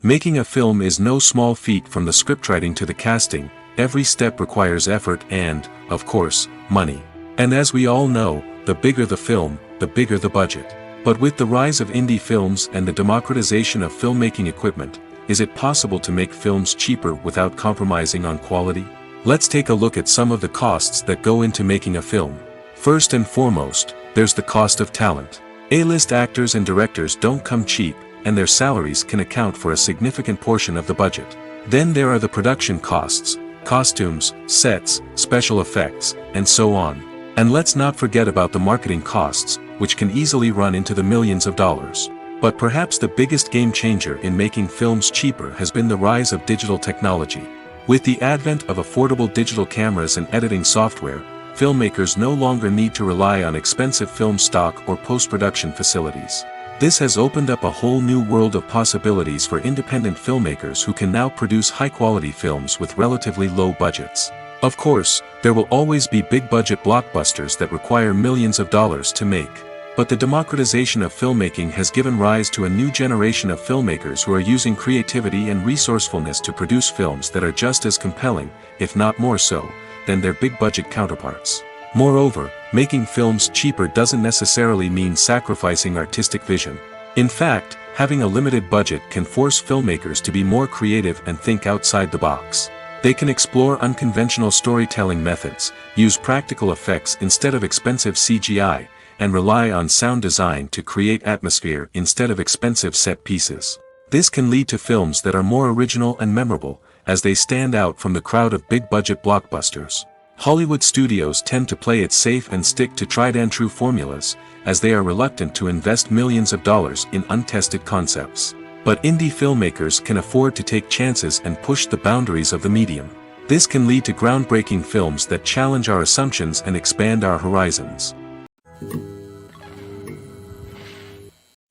Making a film is no small feat. From the scriptwriting to the casting, every step requires effort and, of course, money. And as we all know, the bigger the film, the bigger the budget. But with the rise of indie films and the democratization of filmmaking equipment, is it possible to make films cheaper without compromising on quality? Let's take a look at some of the costs that go into making a film. First and foremost, there's the cost of talent. A-list actors and directors don't come cheap, and their salaries can account for a significant portion of the budget. Then there are the production costs, costumes, sets, special effects, and so on. And let's not forget about the marketing costs, which can easily run into the millions of dollars. But perhaps the biggest game changer in making films cheaper has been the rise of digital technology. With the advent of affordable digital cameras and editing software, filmmakers no longer need to rely on expensive film stock or post-production facilities. This has opened up a whole new world of possibilities for independent filmmakers who can now produce high-quality films with relatively low budgets. Of course, there will always be big-budget blockbusters that require millions of dollars to make. But the democratization of filmmaking has given rise to a new generation of filmmakers who are using creativity and resourcefulness to produce films that are just as compelling, if not more so, than their big-budget counterparts. Moreover, making films cheaper doesn't necessarily mean sacrificing artistic vision. In fact, having a limited budget can force filmmakers to be more creative and think outside the box. They can explore unconventional storytelling methods, use practical effects instead of expensive CGI, and rely on sound design to create atmosphere instead of expensive set pieces. This can lead to films that are more original and memorable, as they stand out from the crowd of big-budget blockbusters. Hollywood studios tend to play it safe and stick to tried-and-true formulas, as they are reluctant to invest millions of dollars in untested concepts. But indie filmmakers can afford to take chances and push the boundaries of the medium. This can lead to groundbreaking films that challenge our assumptions and expand our horizons.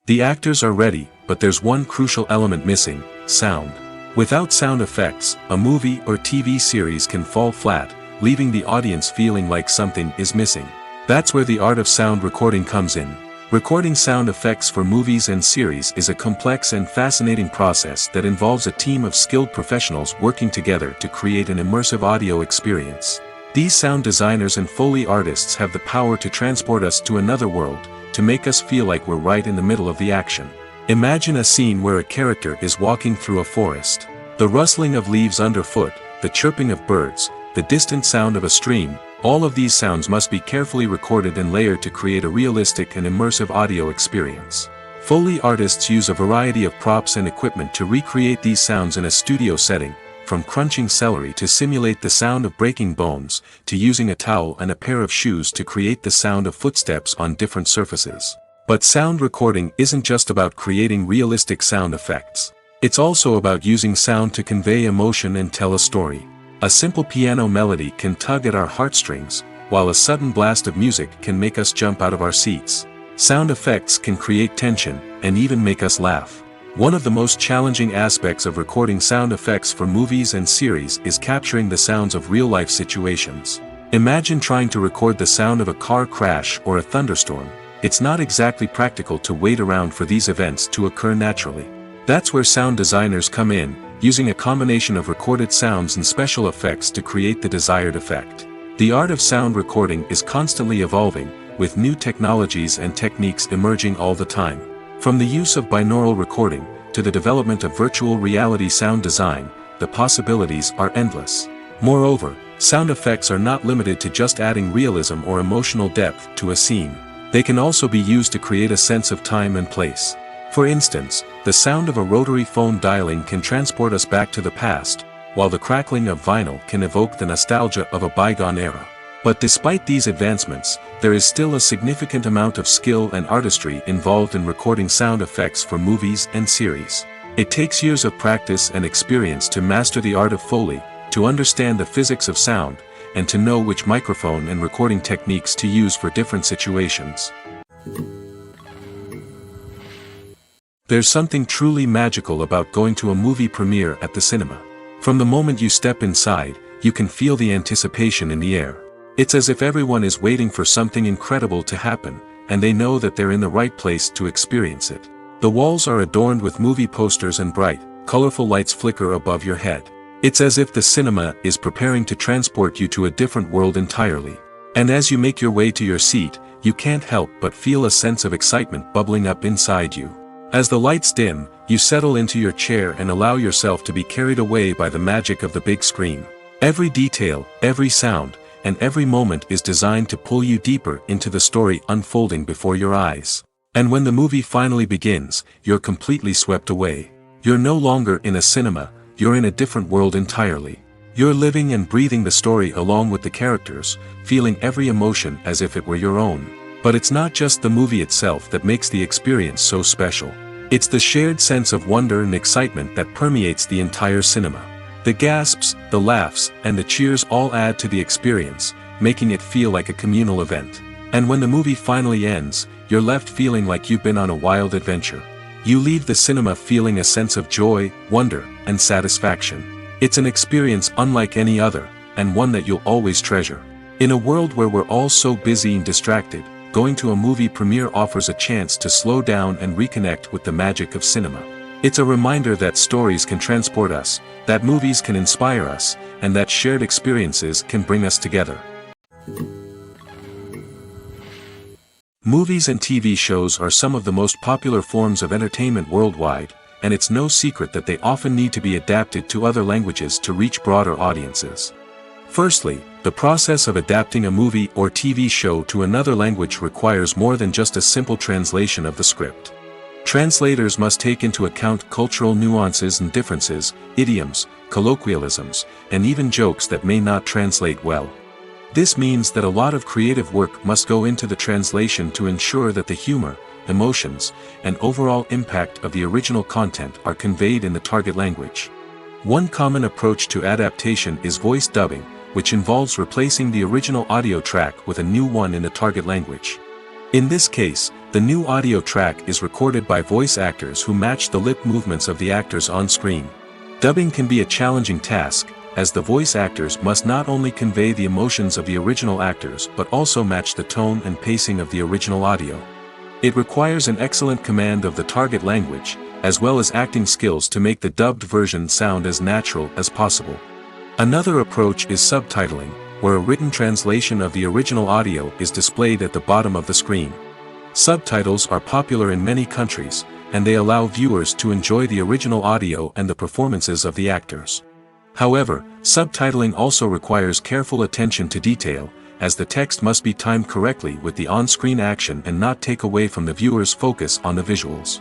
The actors are ready, but there's one crucial element missing: sound. Without sound effects, a movie or TV series can fall flat, leaving the audience feeling like something is missing. That's where the art of sound recording comes in. Recording sound effects for movies and series is a complex and fascinating process that involves a team of skilled professionals working together to create an immersive audio experience. These sound designers and Foley artists have the power to transport us to another world, to make us feel like we're right in the middle of the action. Imagine a scene where a character is walking through a forest. The rustling of leaves underfoot, the chirping of birds, the distant sound of a stream, all of these sounds must be carefully recorded and layered to create a realistic and immersive audio experience. Foley artists use a variety of props and equipment to recreate these sounds in a studio setting, from crunching celery to simulate the sound of breaking bones, to using a towel and a pair of shoes to create the sound of footsteps on different surfaces. But sound recording isn't just about creating realistic sound effects. It's also about using sound to convey emotion and tell a story. A simple piano melody can tug at our heartstrings, while a sudden blast of music can make us jump out of our seats. Sound effects can create tension, and even make us laugh. One of the most challenging aspects of recording sound effects for movies and series is capturing the sounds of real-life situations. Imagine trying to record the sound of a car crash or a thunderstorm. It's not exactly practical to wait around for these events to occur naturally. That's where sound designers come in, using a combination of recorded sounds and special effects to create the desired effect. The art of sound recording is constantly evolving, with new technologies and techniques emerging all the time. From the use of binaural recording, to the development of virtual reality sound design, the possibilities are endless. Moreover, sound effects are not limited to just adding realism or emotional depth to a scene. They can also be used to create a sense of time and place. For instance, the sound of a rotary phone dialing can transport us back to the past, while the crackling of vinyl can evoke the nostalgia of a bygone era. But despite these advancements, there is still a significant amount of skill and artistry involved in recording sound effects for movies and series. It takes years of practice and experience to master the art of Foley, to understand the physics of sound, and to know which microphone and recording techniques to use for different situations. There's something truly magical about going to a movie premiere at the cinema. From the moment you step inside, you can feel the anticipation in the air. It's as if everyone is waiting for something incredible to happen, and they know that they're in the right place to experience it. The walls are adorned with movie posters and bright, colorful lights flicker above your head. It's as if the cinema is preparing to transport you to a different world entirely. And as you make your way to your seat, you can't help but feel a sense of excitement bubbling up inside you. As the lights dim, you settle into your chair and allow yourself to be carried away by the magic of the big screen. Every detail, every sound, and every moment is designed to pull you deeper into the story unfolding before your eyes. And when the movie finally begins, you're completely swept away. You're no longer in a cinema, you're in a different world entirely. You're living and breathing the story along with the characters, feeling every emotion as if it were your own. But it's not just the movie itself that makes the experience so special. It's the shared sense of wonder and excitement that permeates the entire cinema. The gasps, the laughs, and the cheers all add to the experience, making it feel like a communal event. And when the movie finally ends, you're left feeling like you've been on a wild adventure. You leave the cinema feeling a sense of joy, wonder, and satisfaction. It's an experience unlike any other, and one that you'll always treasure. In a world where we're all so busy and distracted, going to a movie premiere offers a chance to slow down and reconnect with the magic of cinema. It's a reminder that stories can transport us, that movies can inspire us, and that shared experiences can bring us together. Movies and TV shows are some of the most popular forms of entertainment worldwide, and it's no secret that they often need to be adapted to other languages to reach broader audiences. Firstly, the process of adapting a movie or TV show to another language requires more than just a simple translation of the script. Translators must take into account cultural nuances and differences, idioms, colloquialisms, and even jokes that may not translate well. This means that a lot of creative work must go into the translation to ensure that the humor, emotions, and overall impact of the original content are conveyed in the target language. One common approach to adaptation is voice dubbing, which involves replacing the original audio track with a new one in the target language. In this case, the new audio track is recorded by voice actors who match the lip movements of the actors on screen. Dubbing can be a challenging task, as the voice actors must not only convey the emotions of the original actors but also match the tone and pacing of the original audio. It requires an excellent command of the target language, as well as acting skills to make the dubbed version sound as natural as possible. Another approach is subtitling, where a written translation of the original audio is displayed at the bottom of the screen. Subtitles are popular in many countries, and they allow viewers to enjoy the original audio and the performances of the actors. However, subtitling also requires careful attention to detail, as the text must be timed correctly with the on-screen action and not take away from the viewer's focus on the visuals.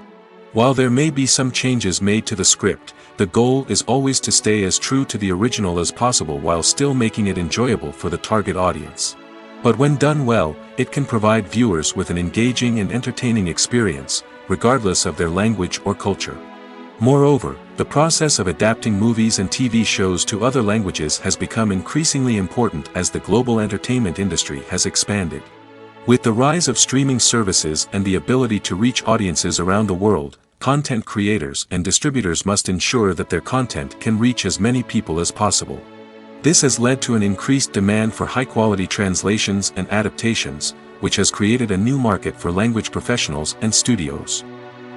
While there may be some changes made to the script, the goal is always to stay as true to the original as possible while still making it enjoyable for the target audience. But when done well, it can provide viewers with an engaging and entertaining experience, regardless of their language or culture. Moreover, the process of adapting movies and TV shows to other languages has become increasingly important as the global entertainment industry has expanded. With the rise of streaming services and the ability to reach audiences around the world, content creators and distributors must ensure that their content can reach as many people as possible. This has led to an increased demand for high-quality translations and adaptations, which has created a new market for language professionals and studios.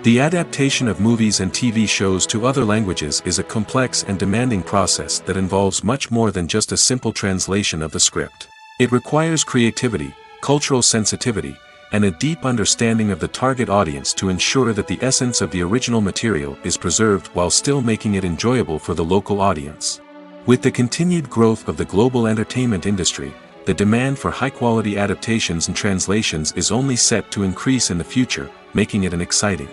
The adaptation of movies and TV shows to other languages is a complex and demanding process that involves much more than just a simple translation of the script. It requires creativity, cultural sensitivity, and a deep understanding of the target audience to ensure that the essence of the original material is preserved while still making it enjoyable for the local audience. With the continued growth of the global entertainment industry, the demand for high-quality adaptations and translations is only set to increase in the future, making it an exciting.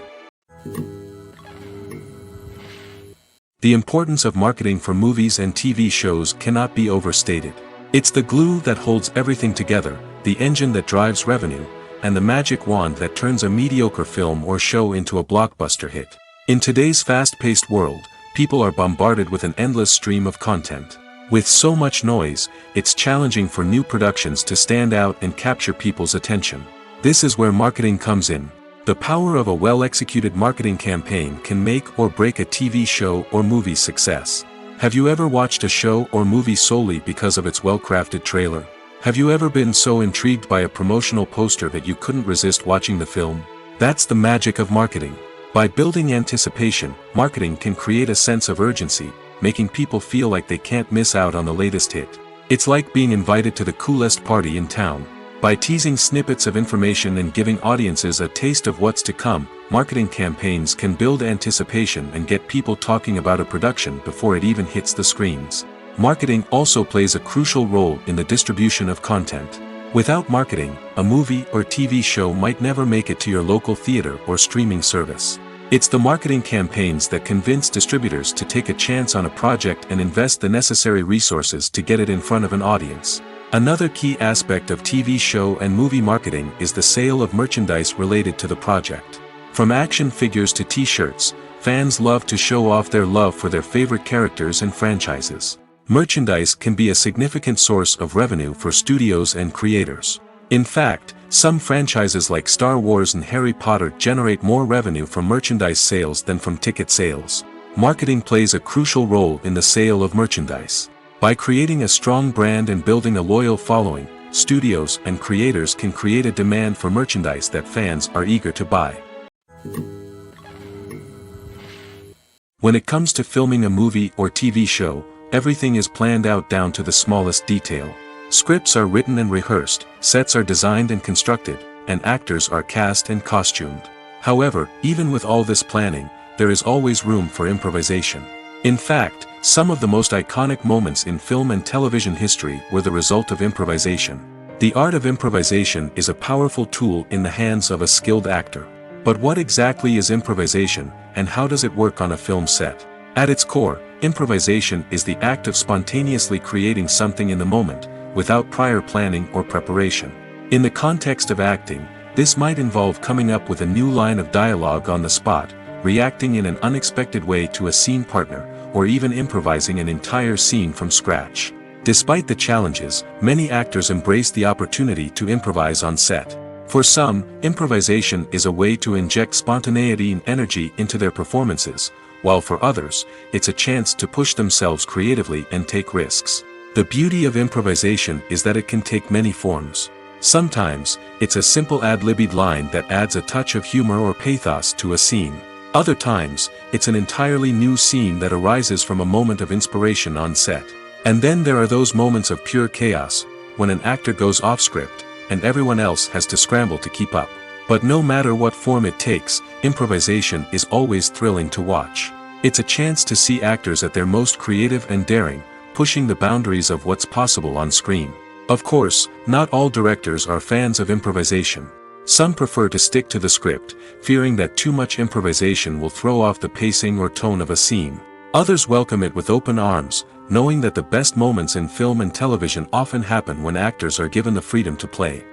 The importance of marketing for movies and TV shows cannot be overstated. It's the glue that holds everything together, the engine that drives revenue, and the magic wand that turns a mediocre film or show into a blockbuster hit. In today's fast-paced world, people are bombarded with an endless stream of content. With so much noise, it's challenging for new productions to stand out and capture people's attention. This is where marketing comes in. The power of a well-executed marketing campaign can make or break a TV show or movie's success. Have you ever watched a show or movie solely because of its well-crafted trailer? Have you ever been so intrigued by a promotional poster that you couldn't resist watching the film? That's the magic of marketing. By building anticipation, marketing can create a sense of urgency, making people feel like they can't miss out on the latest hit. It's like being invited to the coolest party in town. By teasing snippets of information and giving audiences a taste of what's to come, marketing campaigns can build anticipation and get people talking about a production before it even hits the screens. Marketing also plays a crucial role in the distribution of content. Without marketing, a movie or TV show might never make it to your local theater or streaming service. It's the marketing campaigns that convince distributors to take a chance on a project and invest the necessary resources to get it in front of an audience. Another key aspect of TV show and movie marketing is the sale of merchandise related to the project. From action figures to t-shirts, fans love to show off their love for their favorite characters and franchises. Merchandise can be a significant source of revenue for studios and creators. In fact, some franchises like Star Wars and Harry Potter generate more revenue from merchandise sales than from ticket sales. Marketing plays a crucial role in the sale of merchandise. By creating a strong brand and building a loyal following, studios and creators can create a demand for merchandise that fans are eager to buy. When it comes to filming a movie or TV show, everything is planned out down to the smallest detail. Scripts are written and rehearsed, sets are designed and constructed, and actors are cast and costumed. However, even with all this planning, there is always room for improvisation. In fact, some of the most iconic moments in film and television history were the result of improvisation. The art of improvisation is a powerful tool in the hands of a skilled actor. But what exactly is improvisation, and how does it work on a film set? At its core, improvisation is the act of spontaneously creating something in the moment, without prior planning or preparation. In the context of acting, this might involve coming up with a new line of dialogue on the spot, reacting in an unexpected way to a scene partner, or even improvising an entire scene from scratch. Despite the challenges, many actors embrace the opportunity to improvise on set. For some, improvisation is a way to inject spontaneity and energy into their performances, while for others, it's a chance to push themselves creatively and take risks. The beauty of improvisation is that it can take many forms. Sometimes, it's a simple ad-libbed line that adds a touch of humor or pathos to a scene. Other times, it's an entirely new scene that arises from a moment of inspiration on set. And then there are those moments of pure chaos, when an actor goes off script, and everyone else has to scramble to keep up. But no matter what form it takes, improvisation is always thrilling to watch. It's a chance to see actors at their most creative and daring, pushing the boundaries of what's possible on screen. Of course, not all directors are fans of improvisation. Some prefer to stick to the script, fearing that too much improvisation will throw off the pacing or tone of a scene. Others welcome it with open arms, knowing that the best moments in film and television often happen when actors are given the freedom to play.